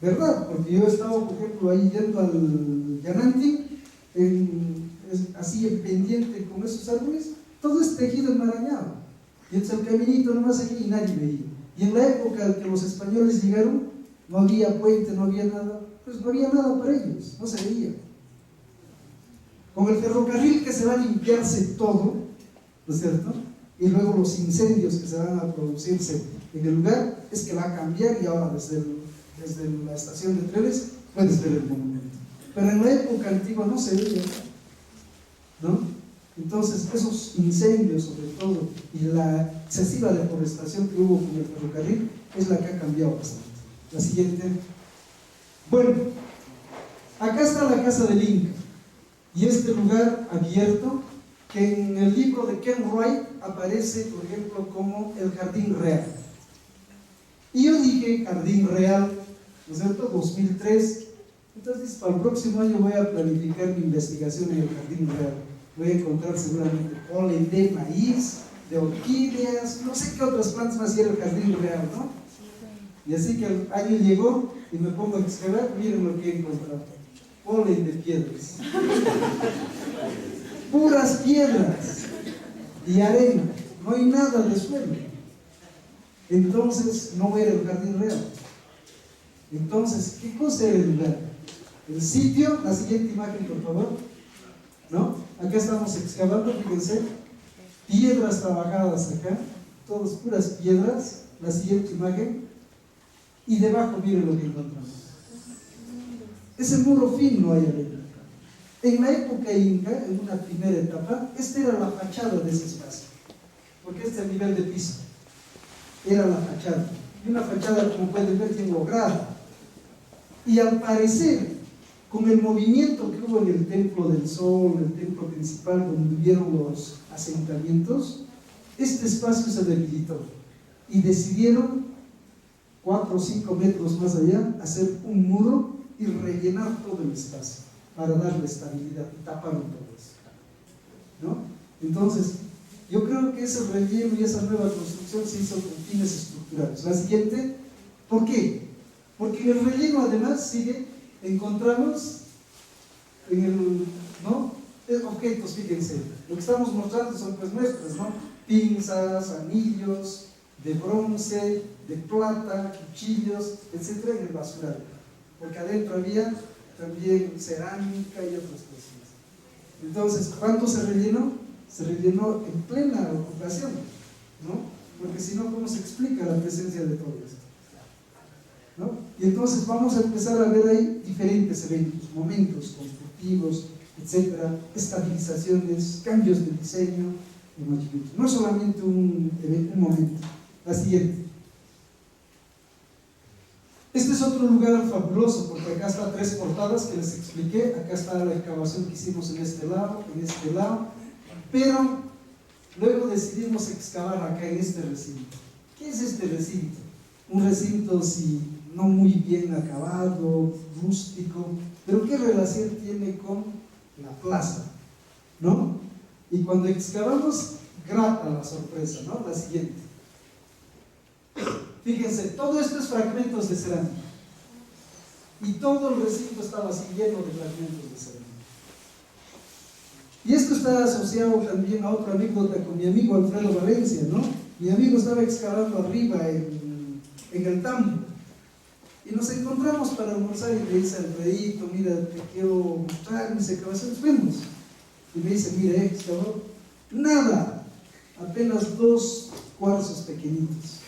¿Verdad? Porque yo he estado, por ejemplo, ahí yendo al Yananti, así en pendiente con esos árboles, todo es tejido enmarañado. Y entonces el caminito nomás aquí y nadie veía. Y en la época que los españoles llegaron, no había puente, no había nada, pues no había nada para ellos, no se veía. Con el ferrocarril que se va a limpiarse todo, ¿no es cierto? Y luego los incendios que se van a producirse en el lugar, es que va a cambiar, y ahora desde la estación de trenes puedes ver el monumento. Pero en la época antigua no se veía, ¿no? Entonces esos incendios sobre todo y la excesiva deforestación que hubo con el ferrocarril es la que ha cambiado bastante. La siguiente. Bueno, acá está la casa del Inca y este lugar abierto que en el libro de Ken Wright aparece, por ejemplo, como el Jardín Real. Y yo dije Jardín Real, ¿no es cierto? 2003. Entonces, para el próximo año voy a planificar mi investigación en el Jardín Real. Voy a encontrar seguramente polen de maíz, de orquídeas, no sé qué otras plantas más era el Jardín Real, ¿no? Y así que el año llegó y me pongo a excavar, miren lo que he encontrado: polen de piedras, puras piedras y arena, no hay nada de suelo. Entonces no era el Jardín Real. Entonces, ¿qué cosa era el lugar? El sitio, la siguiente imagen por favor. ¿no? Acá estamos excavando, fíjense, piedras trabajadas acá, todas puras piedras. La siguiente imagen, y debajo miren lo que encontramos. Ese muro fino ahí adentro. En la época inca, en una primera etapa, esta era la fachada de ese espacio, porque este es el nivel de piso, era la fachada. Y una fachada, como pueden ver, bien lograda. Y al parecer, con el movimiento que hubo en el Templo del Sol, el templo principal donde vivieron los asentamientos, este espacio se debilitó y decidieron 4 o 5 metros más allá hacer un muro y rellenar todo el espacio para darle estabilidad y taparon todo eso, ¿no? Entonces, yo creo que ese relleno y esa nueva construcción se hizo con fines estructurales. La siguiente, ¿por qué? Porque en el relleno además encontramos en el, ¿no? Objetos, fíjense, lo que estamos mostrando son pues muestras, ¿no? Pinzas, anillos de bronce, de plata, cuchillos, etcétera, en el basural, porque adentro había también cerámica y otras cosas. Entonces, ¿cuándo se rellenó? Se rellenó en plena ocupación, ¿no? Porque si no, ¿cómo se explica la presencia de todo esto? ¿No? Y entonces vamos a empezar a ver ahí diferentes eventos, momentos constructivos, etcétera, estabilizaciones, cambios de diseño en Machu Picchu. No solamente un momento. La siguiente. Este es otro lugar fabuloso, porque acá están 3 portadas que les expliqué. Acá está la excavación que hicimos en este lado, pero luego decidimos excavar acá en este recinto. ¿Qué es este recinto? Un recinto, si no muy bien acabado, rústico, pero ¿qué relación tiene con la plaza? ¿No? Y cuando excavamos, grata la sorpresa, ¿no? La siguiente. Fíjense, todo esto es fragmentos de cerámica. Y todo el recinto estaba así lleno de fragmentos de cerámica. Y esto está asociado también a otra anécdota con mi amigo Alfredo Valencia, ¿no? Mi amigo estaba excavando arriba en el tambo. Y nos encontramos para almorzar y me dice Alfredito, mira, te quiero mostrar mis excavaciones. Fuimos. Y me dice, mira, excavó nada, apenas 2 cuarzos pequeñitos.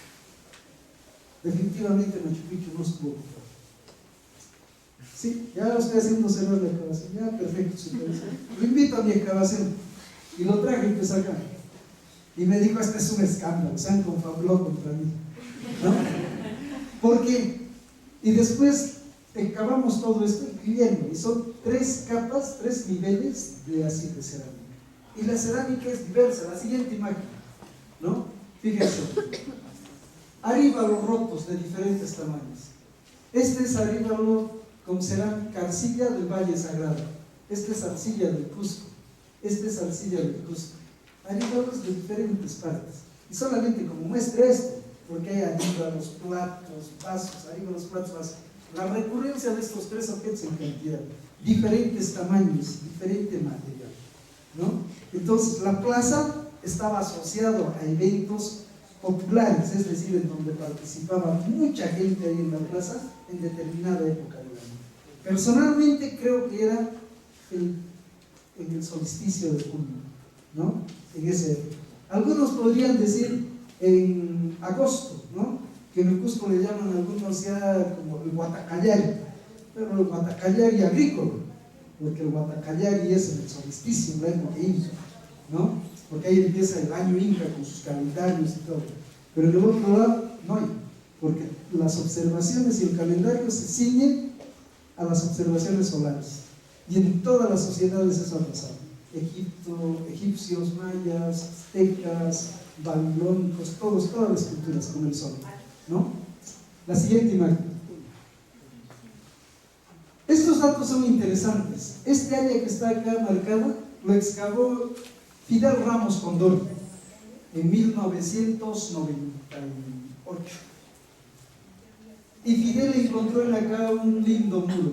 Definitivamente Machu Picchu no estuvo ocupado. Sí, ya lo estoy haciendo cerrar la excavación. Ya, perfecto, supervisor. Lo invito a mi excavación. Y lo traje y pues acá. Y me dijo, este es un escándalo, se han confabulado contra mí, ¿no? ¿Por qué? Y después excavamos todo esto incluyendo, y son 3 capas, 3 niveles de así de cerámica. Y la cerámica es diversa. La siguiente imagen, ¿no? Fíjense. Aríbalos rotos de diferentes tamaños. Este es aríbalo con cerámica, arcilla del Valle Sagrado. Este es arcilla del Cusco. Este es arcilla del Cusco. Aríbalos de diferentes partes. Y solamente como muestra esto, porque hay aríbalos, platos, vasos, aríbalos, platos, vasos. La recurrencia de estos 3 objetos en cantidad, diferentes tamaños, diferente material, ¿no? Entonces, la plaza estaba asociado a eventos populares, es decir, en donde participaba mucha gente ahí en la plaza en determinada época del año. Personalmente creo que era en el solsticio de junio, ¿no? En ese época. Algunos podrían decir en agosto, ¿no? Que en el Cusco le llaman algunos ya como el Huatacayari, pero el Huatacayari agrícola, porque el Huatacayari es en el solsticio, en la época inca, ¿no? Porque ahí empieza el año inca con sus calendarios y todo. Pero en el otro lado no hay, porque las observaciones y el calendario se ciñen a las observaciones solares. Y en todas las sociedades eso ha pasado. Egipto, egipcios, mayas, aztecas, babilónicos, todas las culturas con el sol, ¿no? La siguiente imagen. Estos datos son interesantes. Este área que está acá marcada lo excavó Fidel Ramos Condori en 1998. Y Fidel encontró en acá un lindo muro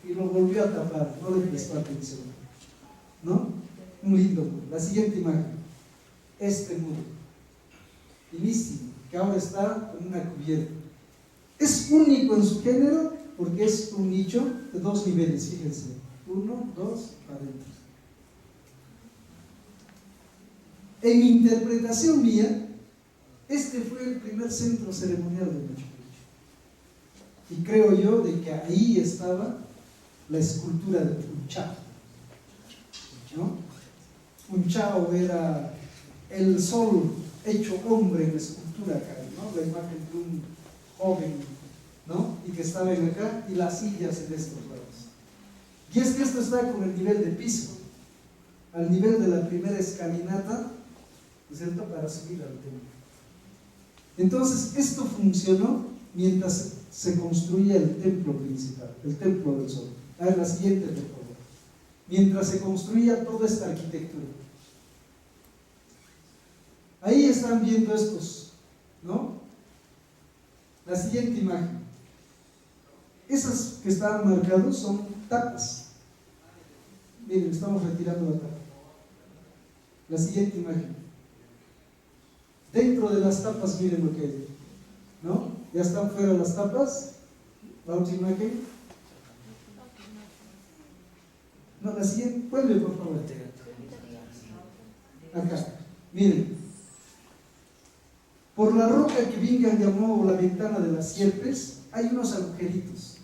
y lo volvió a tapar, no le prestó atención, ¿no? Un lindo muro. La siguiente imagen. Este muro, finísimo, que ahora está con una cubierta. Es único en su género porque es un nicho de 2 niveles, fíjense. 1, 2, adentro. En interpretación mía, este fue el primer centro ceremonial de Machu Picchu. Y creo yo de que ahí estaba la escultura de Punchao, ¿no? Punchao era el sol hecho hombre en la escultura acá, ¿no? La imagen de un joven, ¿no? Y que estaba en acá, y las sillas en estos lados. Y es que esto está con el nivel de piso, al nivel de la primera escalinata, ¿no es cierto?, para subir al templo. Entonces, esto funcionó mientras se construía el templo principal, el templo del sol. A ver, la siguiente, por favor. Mientras se construía toda esta arquitectura. Ahí están viendo estos, ¿no? La siguiente imagen. Esas que estaban marcados son tapas. Miren, estamos retirando la tapa. La siguiente imagen. Dentro de las tapas, miren lo que hay, ¿no? Ya están fuera las tapas. La última imagen. No, la siguiente, vuelve por favor. Acá, miren. Por la roca que Bingham llamó la ventana de las sierpes, hay unos agujeritos.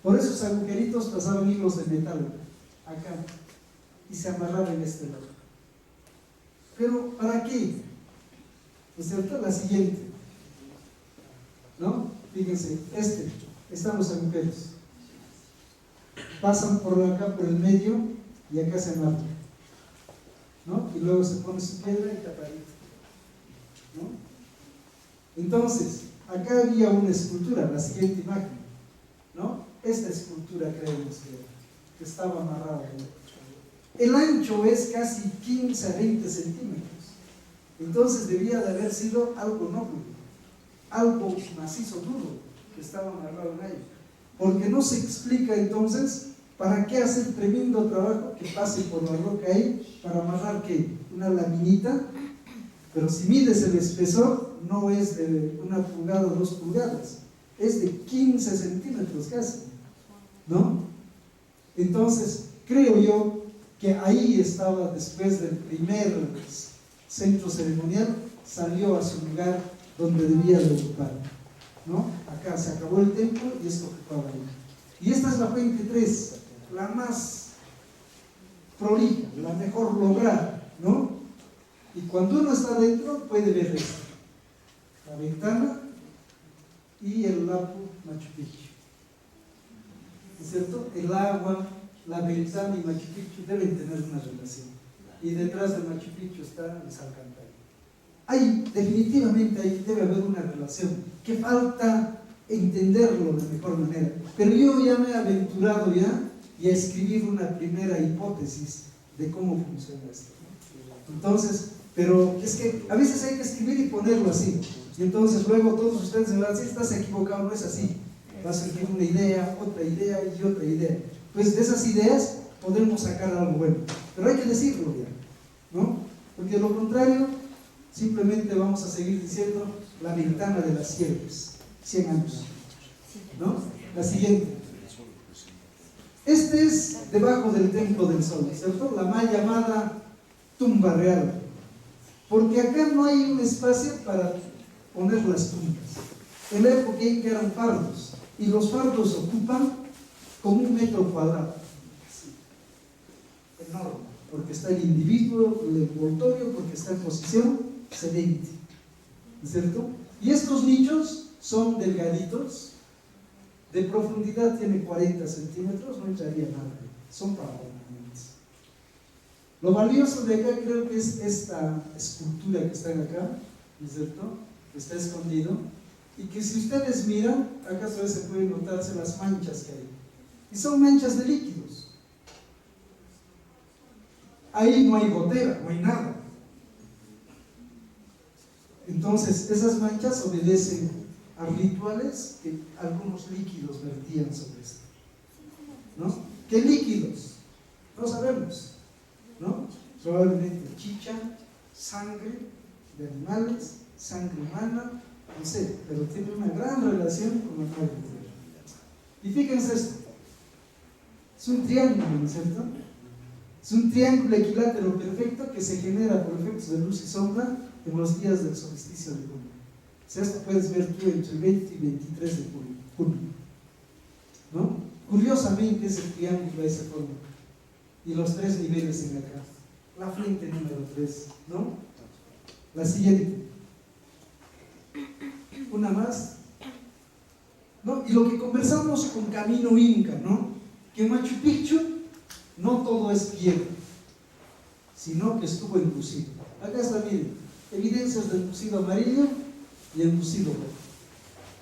Por esos agujeritos pasaban hilos de metal acá y se amarraban en este lado. Pero ¿para qué? ¿No es cierto? La siguiente, ¿no? Fíjense, están los agujeros. Pasan por acá, por el medio, y acá se amarran, ¿no? Y luego se pone su piedra y tapadita, ¿no? Entonces, acá había una escultura, la siguiente imagen, ¿no? Esta escultura creemos que estaba amarrada. El ancho es casi 15 a 20 centímetros. Entonces debía de haber sido algo noble, algo macizo, duro, que estaba amarrado en ello. Porque no se explica entonces para qué hacer tremendo trabajo que pase por la roca ahí para amarrar ¿qué? Una laminita. Pero si mides el espesor, no es de 1 pulgada o 2 pulgadas, es de 15 centímetros casi, ¿no? Entonces, creo yo que ahí estaba, después del primer centro ceremonial, salió a su lugar donde debía de ocupar, ¿no? Acá se acabó el templo y esto ocupaba ahí. Y esta es la fuente 3, la más prolija, la mejor lograda, ¿no? Y cuando uno está adentro puede ver esto, la ventana y el lago Machu Picchu, ¿no es cierto? El agua, la ventana y Machu Picchu deben tener una relación, y detrás de Machu Picchu está el Salcantay. Definitivamente ahí debe haber una relación, que falta entenderlo de mejor manera, pero yo ya me he aventurado y a escribir una primera hipótesis de cómo funciona esto, ¿no? Entonces, pero es que a veces hay que escribir y ponerlo así, y entonces luego todos ustedes se van a decir, estás equivocado, no es así. Va a surgir una idea, otra idea y otra idea. Pues de esas ideas podremos sacar algo bueno, pero hay que decirlo ya, ¿no? Porque de lo contrario, simplemente vamos a seguir diciendo la ventana de las sierpes, 100 años, ¿no? La siguiente. Este es debajo del templo del sol, ¿cierto? La mal llamada tumba real. Porque acá no hay un espacio para poner las tumbas. En la época en que eran fardos, y los fardos ocupan como 1 metro cuadrado. Enorme, porque está el individuo, el envoltorio, porque está en posición sedente, ¿no es cierto? Y estos nichos son delgaditos, de profundidad tiene 40 centímetros, no entraría nada, son para ornamentos. Lo valioso de acá creo que es esta escultura que está acá, ¿no es cierto?, que está escondido, y que si ustedes miran, acá solo se pueden notarse las manchas que hay, y son manchas de líquidos. Ahí no hay gotera, no hay nada. Entonces, esas manchas obedecen a rituales que algunos líquidos vertían sobre esto, ¿no? ¿Qué líquidos? No sabemos, ¿no? Probablemente chicha, sangre de animales, sangre humana, no sé, pero tiene una gran relación con la madre de Dios. Y fíjense esto, es un triángulo, ¿no es cierto? Es un triángulo equilátero perfecto que se genera por efectos de luz y sombra en los días del solsticio de junio. O sea, esto puedes ver tú entre el 20 y 23 de junio, ¿no? Curiosamente ese triángulo de esa forma. Y los tres niveles en acá. La frente número 3, ¿no? La siguiente. Una más. ¿No? Y lo que conversamos con Camino Inca, ¿no? Que en Machu Picchu no todo es piedra, sino que estuvo enlucido. Acá está, miren, evidencias del lucido amarillo y el lucido rojo.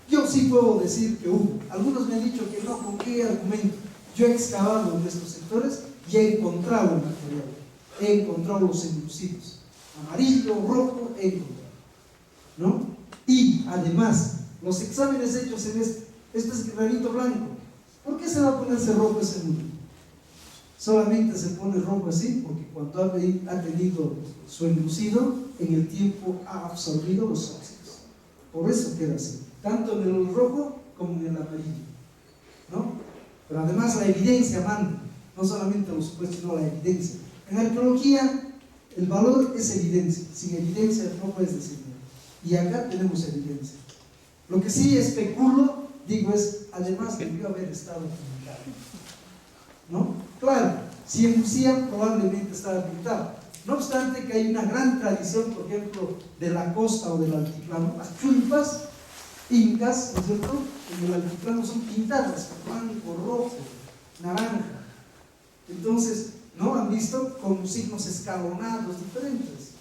Yo sí puedo decir que hubo. Algunos me han dicho que no, ¿con qué argumento? Yo he excavado en estos sectores y he encontrado el material. He encontrado los enlucidos. Amarillo, rojo, he encontrado, ¿no? Y además, los exámenes hechos en este es granito blanco. ¿Por qué se va a ponerse rojo ese muro? Solamente se pone rojo así porque cuando ha tenido su enlucido, en el tiempo ha absorbido los óxidos. Por eso queda así, tanto en el rojo como en el amarillo, ¿no? Pero además la evidencia manda, no solamente los supuestos, sino la evidencia. En arqueología, el valor es evidencia. Sin evidencia no puedes decir nada. Y acá tenemos evidencia. Lo que sí especulo, digo, es, además debió haber estado pintado, ¿no? Claro, si en Lucía probablemente estaba pintado. No obstante que hay una gran tradición, por ejemplo, de la costa o del altiplano. Las chulpas incas, ¿no es cierto?, en el altiplano son pintadas, blanco, rojo, naranja. Entonces, ¿no? Han visto con signos escalonados diferentes.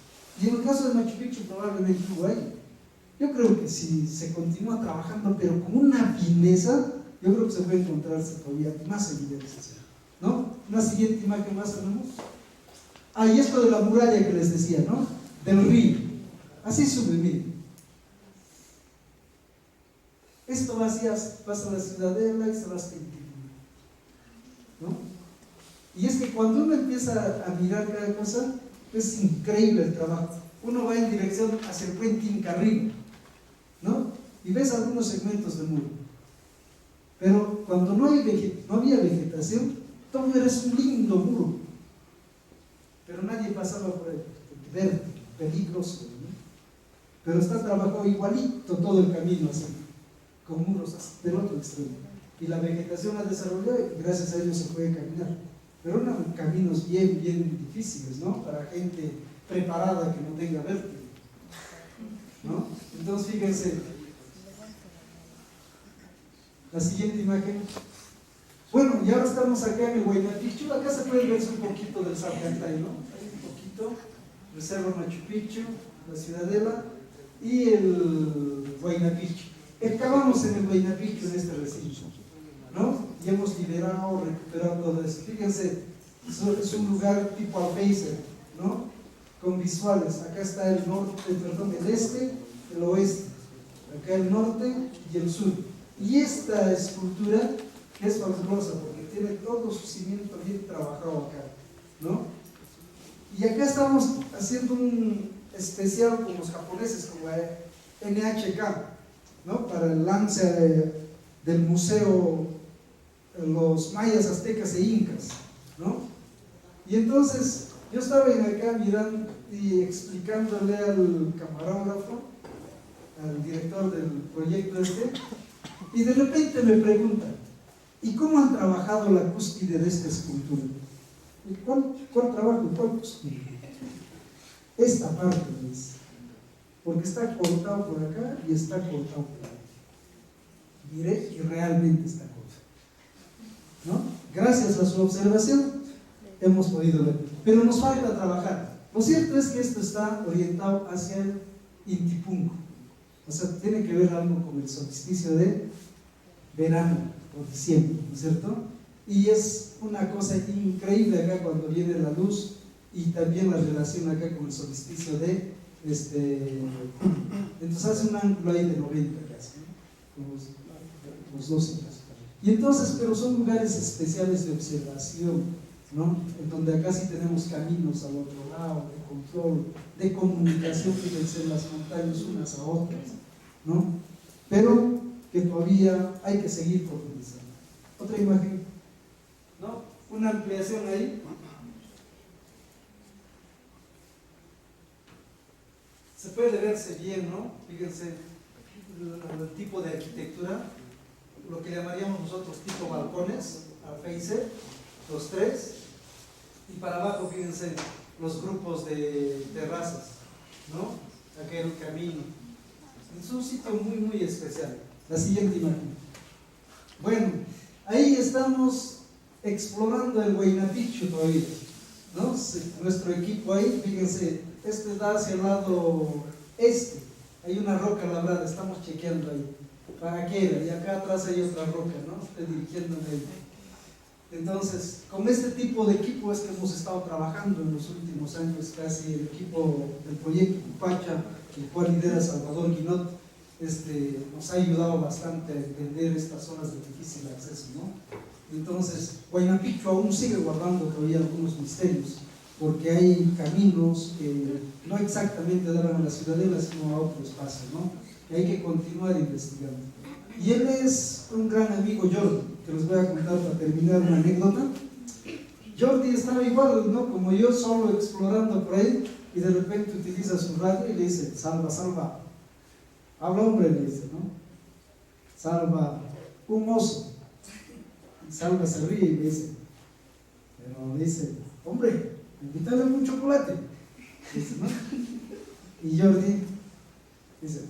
Y en el caso de Machu Picchu probablemente hubo ahí. Yo creo que si se continúa trabajando, pero con una fineza, yo creo que se puede encontrarse todavía más evidencias, ¿no? Una siguiente imagen más tenemos. Ah, y esto de la muralla que les decía, ¿no? Del río. Así sube, miren. Esto va hacia, pasa a la Ciudadela y se va hasta el Intipunco, ¿no? Y es que cuando uno empieza a mirar cada cosa, es increíble el trabajo. Uno va en dirección hacia el puente Inca arriba, ¿no? Y ves algunos segmentos de muro. Pero cuando no había vegetación, todo era un lindo muro. Pero nadie pasaba por él, verde, peligroso, ¿no? Pero está trabajado igualito todo el camino así, con muros hasta el otro extremo. Y la vegetación ha desarrollado y gracias a ello se puede caminar. Pero eran caminos bien difíciles, ¿no? Para gente preparada que no tenga vértigo, ¿no? Entonces fíjense, la siguiente imagen. Bueno, y ahora estamos acá en el Huayna Picchu. Acá se puede ver un poquito del Salcantay, ¿no? Un poquito, el Cerro Machu Picchu, la Ciudadela y el Huayna Picchu. Excavamos en el Huayna Picchu, en este recinto, ¿no? Y hemos liberado, recuperado todo eso. Fíjense, es un lugar tipo Alpeiser, ¿no? Con visuales. Acá está el norte, perdón, el este, el oeste. Acá el norte y el sur. Y esta escultura que es fabulosa porque tiene todo su cimiento bien trabajado acá, ¿no? Y acá estamos haciendo un especial con los japoneses, como NHK, ¿no? Para el lance del museo los mayas, aztecas e incas, ¿no? Y entonces yo estaba en acá mirando y explicándole al camarógrafo, al director del proyecto este, y de repente me pregunta, ¿y cómo han trabajado la cúspide de esta escultura? ¿Y cuál trabajo? ¿Cuál cúspide? Esta parte, dice, porque está cortado por acá y está cortado por acá. Miré y realmente está cortado, ¿no? Gracias a su observación hemos podido ver, pero nos falta trabajar. Lo cierto es que esto está orientado hacia el Intipunco, o sea, tiene que ver algo con el solsticio de verano o diciembre, ¿no es cierto? Y es una cosa increíble acá cuando viene la luz y también la relación acá con el solsticio de entonces hace un ángulo ahí de 90 casi, ¿no? Con los dos ciclos. Y entonces, pero son lugares especiales de observación, ¿no? En donde acá sí tenemos caminos al otro lado, de control, de comunicación, fíjense, en las montañas unas a otras, ¿no? Pero que todavía hay que seguir profundizando. Otra imagen, ¿no? Una ampliación ahí. se puede verse bien, ¿no? Fíjense el tipo de arquitectura, lo que llamaríamos nosotros tipo balcones, al face, los tres, y para abajo, fíjense, los grupos de terrazas, ¿no? Aquel camino. Es un sitio muy, muy especial. La siguiente imagen. Bueno, ahí estamos explorando el Huayna Picchu todavía, ¿no? Nuestro equipo ahí, fíjense, este da hacia el lado este, hay una roca labrada, estamos chequeando ahí, para qué era, y acá atrás hay otra roca, ¿no? Estoy dirigiéndome ahí. Entonces, con este tipo de equipo es que hemos estado trabajando en los últimos años, casi el equipo del proyecto Cupacha, el cual lidera Salvador Guinot, nos ha ayudado bastante a entender estas zonas de difícil acceso, ¿no? Entonces, Huayna Picchu aún sigue guardando todavía algunos misterios, porque hay caminos que no exactamente dan a la ciudadela, sino a otro espacio, ¿no? Y hay que continuar investigando. Y él es un gran amigo, Jordi, que les voy a contar para terminar una anécdota. Jordi estaba igual, ¿no? Como yo, solo explorando por ahí, y de repente utiliza su radio y le dice: salva, salva. Habla hombre, le dice, ¿no? Salva un oso. Y Salva se ríe y le dice, pero dice: hombre, invítale un chocolate. Dice, ¿no? Y Jordi dice: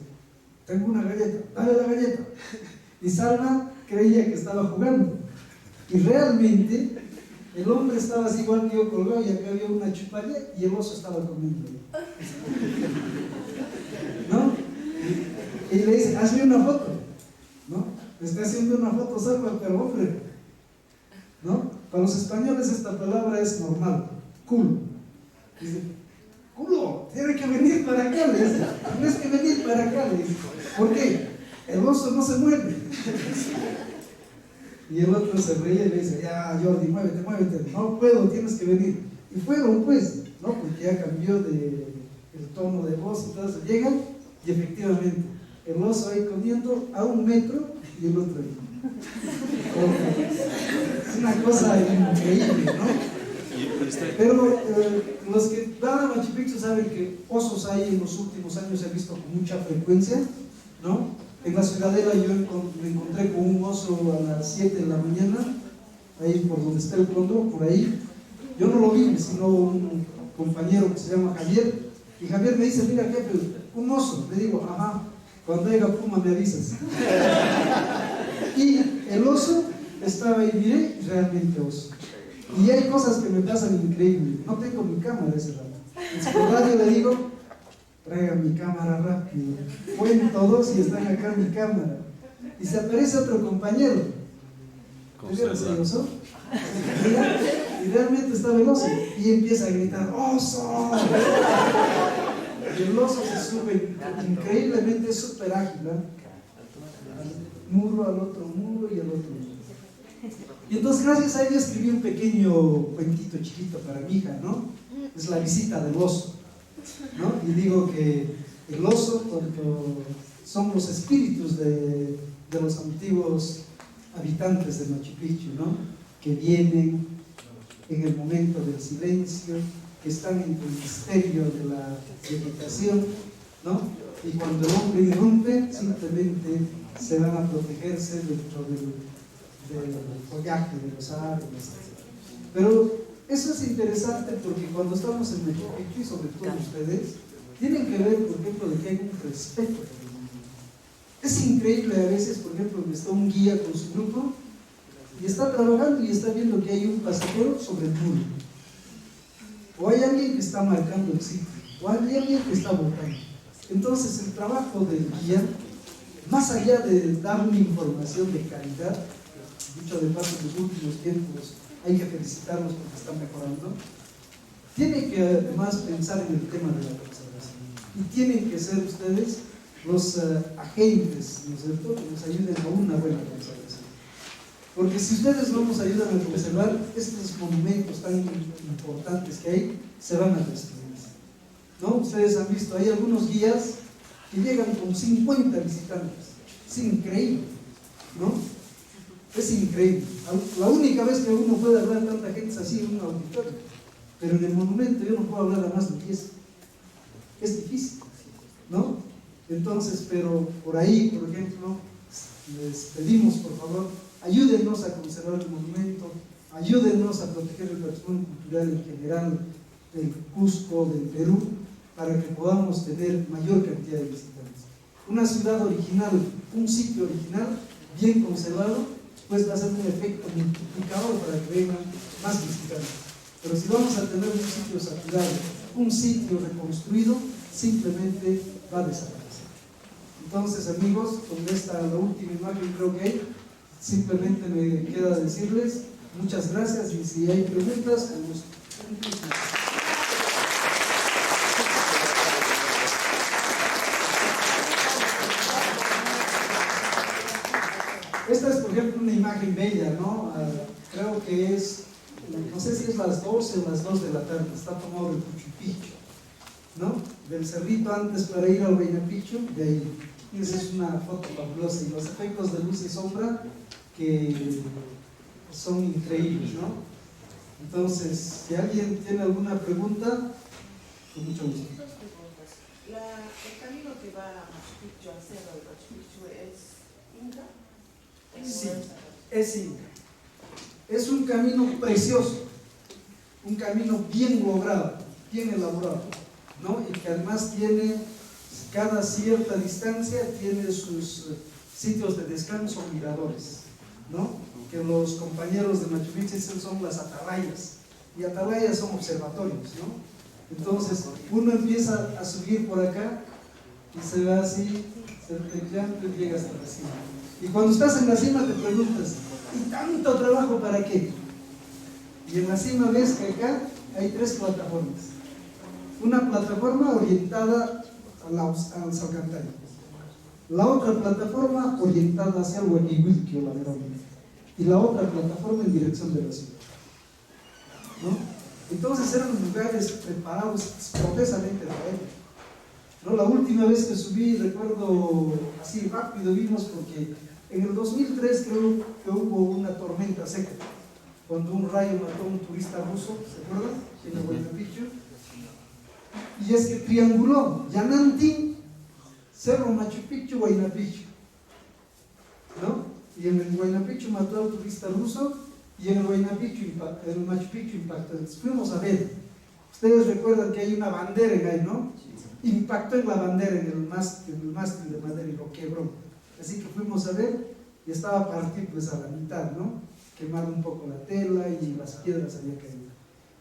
tengo una galleta, dale la galleta. Y Salva creía que estaba jugando. Y realmente el hombre estaba así igual que yo, colgado, y acá había una chupalla y el oso estaba comiendo. ¿No? Y le dice: hazme una foto, ¿no? Le está haciendo una foto Salva, pero hombre, ¿no? Para los españoles esta palabra es normal, culo. Dice: culo, tiene que venir para acá, le dice. Tienes que venir para acá, le dice. ¿Por qué? El oso no se mueve. Y el otro se reía y le dice: ya, Jordi, muévete, muévete. No puedo, tienes que venir. Y fueron, pues, ¿no? Porque ya cambió el tono de voz, entonces llegan y efectivamente el oso ahí comiendo a 1 metro y el otro ahí. Es una cosa increíble, ¿no? Pero los que van a Machu Picchu saben que osos hay en los últimos años, se ha visto con mucha frecuencia, ¿no? En la ciudadela yo me encontré con un oso a las 7 de la mañana, ahí por donde está el cóndor, por ahí. Yo no lo vi, sino un compañero que se llama Javier, y Javier me dice: mira, jefe, un oso. Le digo: ajá, cuando haya puma me avisas. Y el oso estaba ahí, miré, realmente oso. Y hay cosas que me pasan increíbles. No tengo mi cámara ese rato. Por radio le digo: traigan mi cámara rápido. Fueron todos y están acá mi cámara. Y se aparece otro compañero. ¿Te vieron el oso? Y realmente estaba el oso. Y empieza a gritar: ¡oso! Y el oso se sube increíblemente, súper ágil, ¿no? Al muro, al otro muro y al otro muro. Y entonces, gracias a ella, escribí un pequeño cuentito chiquito para mi hija, ¿no? Es la visita del oso, ¿no? Y digo que el oso, porque son los espíritus de los antiguos habitantes de Machu Picchu, ¿no? Que vienen en el momento del silencio, que están en el misterio de la vegetación, ¿no? Y cuando el hombre irrumpe, simplemente se van a protegerse dentro del follaje de los árboles, etc. Pero eso es interesante porque cuando estamos en Machu Picchu, y sobre todo ustedes, tienen que ver, por ejemplo, de que hay un respeto por el mundo. Es increíble a veces, por ejemplo, que está un guía con su grupo y está trabajando y está viendo que hay un pasajero sobre el muro, o hay alguien que está marcando el sitio, o hay alguien que está votando. Entonces el trabajo del guía, más allá de dar una información de calidad, dicho de paso, en los últimos tiempos hay que felicitarlos porque están mejorando, tiene que además pensar en el tema de la conservación, y tienen que ser ustedes los agentes, ¿no es cierto?, que nos ayuden a una buena conservación. Porque si ustedes no nos ayudan a conservar, estos monumentos tan importantes que hay se van a destruir, ¿no? Ustedes han visto, hay algunos guías que llegan con 50 visitantes. Es increíble, ¿no? Es increíble. La única vez que uno puede hablar a tanta gente es así en un auditorio, pero en el monumento yo no puedo hablar a más de 10. Es difícil. ¿no? Entonces, pero por ahí, por ejemplo, les pedimos, por favor, ayúdennos a conservar el monumento, ayúdennos a proteger el patrimonio cultural en general del Cusco, del Perú, para que podamos tener mayor cantidad de visitantes. Una ciudad original, un sitio original, bien conservado, pues va a ser un efecto multiplicador para que vengan más visitantes. Pero si vamos a tener un sitio saturado, un sitio reconstruido, simplemente va a desaparecer. Entonces, amigos, con esta la última imagen creo que hay, simplemente me queda decirles muchas gracias y si hay preguntas, con gusto. Esta es, por ejemplo, una imagen bella, ¿no? Creo que es, no sé si es las 12 o las 2 de la tarde, está tomado del Puchu Picchu, ¿no? Del cerrito antes para ir al Huayna Picchu, de ahí. Esa es una foto fabulosa y los efectos de luz y sombra que son increíbles, ¿no? Entonces, si alguien tiene alguna pregunta, con mucho gusto. Dos preguntas. ¿El camino que va a Machu Picchu, al cerro de Machu Picchu, es Inca? Sí, es Inca. Es un camino precioso, un camino bien logrado, bien elaborado, ¿no? Y que además tiene, cada cierta distancia, tiene sus sitios de descanso, miradores, ¿no? Que los compañeros de Machu Picchu son las atalayas, y atalayas son observatorios, ¿no? Entonces, uno empieza a subir por acá y se va así, serpenteando y llega hasta la cima. Y cuando estás en la cima te preguntas, ¿y tanto trabajo para qué? Y en la cima ves que acá hay 3 plataformas. Una plataforma orientada al Salcantay, la otra plataforma orientada hacia el Huehuilque o la Verona, y la otra plataforma en dirección de la ciudad, ¿no? Entonces eran lugares preparados expresamente para ello, ¿no? La última vez que subí, recuerdo así rápido, vimos porque en el 2003 creo que hubo una tormenta seca, cuando un rayo mató a un turista ruso, ¿se acuerdan? En el Huayna Picchu. Y es que trianguló Yanantín, Cerro Machu Picchu, Huayna Picchu, ¿no? Y en el Huayna Picchu mató al turista ruso y en el Huayna Picchu, en el Machu Picchu impactó. Entonces fuimos a ver. Ustedes recuerdan que hay una bandera en ahí, ¿no? Impactó en la bandera, en el mástil de madera y lo quebró. Así que fuimos a ver y estaba a partir pues a la mitad, ¿no? Quemaron un poco la tela y las piedras había caído.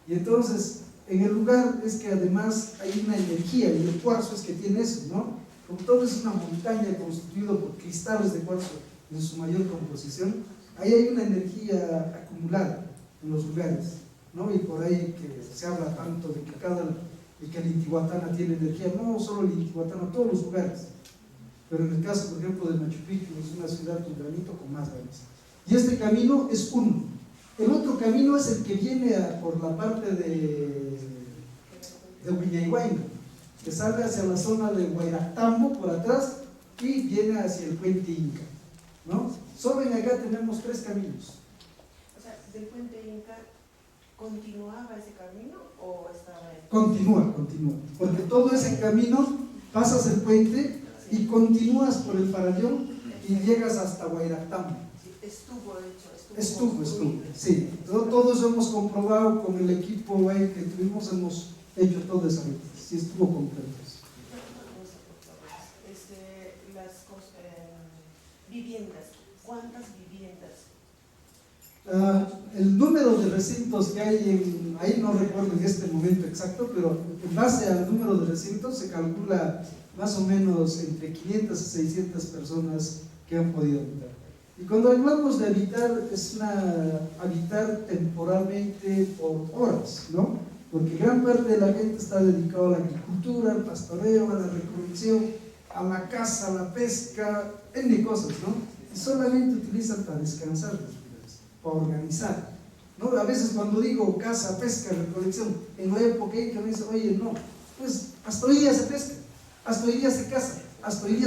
Y entonces, en el lugar es que además hay una energía y el cuarzo es que tiene eso, ¿no? Como todo es una montaña constituida por cristales de cuarzo en su mayor composición, ahí hay una energía acumulada en los lugares, ¿no? Y por ahí que se habla tanto de que el Intihuatana tiene energía, no solo el Intihuatana, todos los lugares. Pero en el caso, por ejemplo, de Machu Picchu, es una ciudad con granito con más ganas. Y este camino es uno. El otro camino es el que viene por la parte de Huillayhuayna, que sale hacia la zona de Guayractambo por atrás y viene hacia el puente Inca, ¿no? Solo en acá tenemos 3 caminos. O sea, del puente Inca, ¿continuaba ese camino o estaba en...? Continúa, porque todo ese camino pasas el puente y continúas por el Farallón y llegas hasta Guayractambo. Estuvo, sí. Todos hemos comprobado con el equipo ahí que tuvimos, hemos hecho todo esa ruta. Sí, estuvo completo. Las viviendas, ¿cuántas viviendas? El número de recintos que hay ahí no recuerdo en este momento exacto, pero en base al número de recintos se calcula más o menos entre 500 y 600 personas que han podido habitar. Y cuando hablamos de habitar, es habitar temporalmente por horas, ¿no? Porque gran parte de la gente está dedicada a la agricultura, al pastoreo, a la recolección, a la caza, a la pesca, N cosas, ¿no? Y solamente utilizan para descansar, para organizar, ¿no? A veces cuando digo caza, pesca, recolección, en la época en que me dicen, oye, no, pues hasta hoy día se pesca, hasta hoy día se caza, hasta hoy día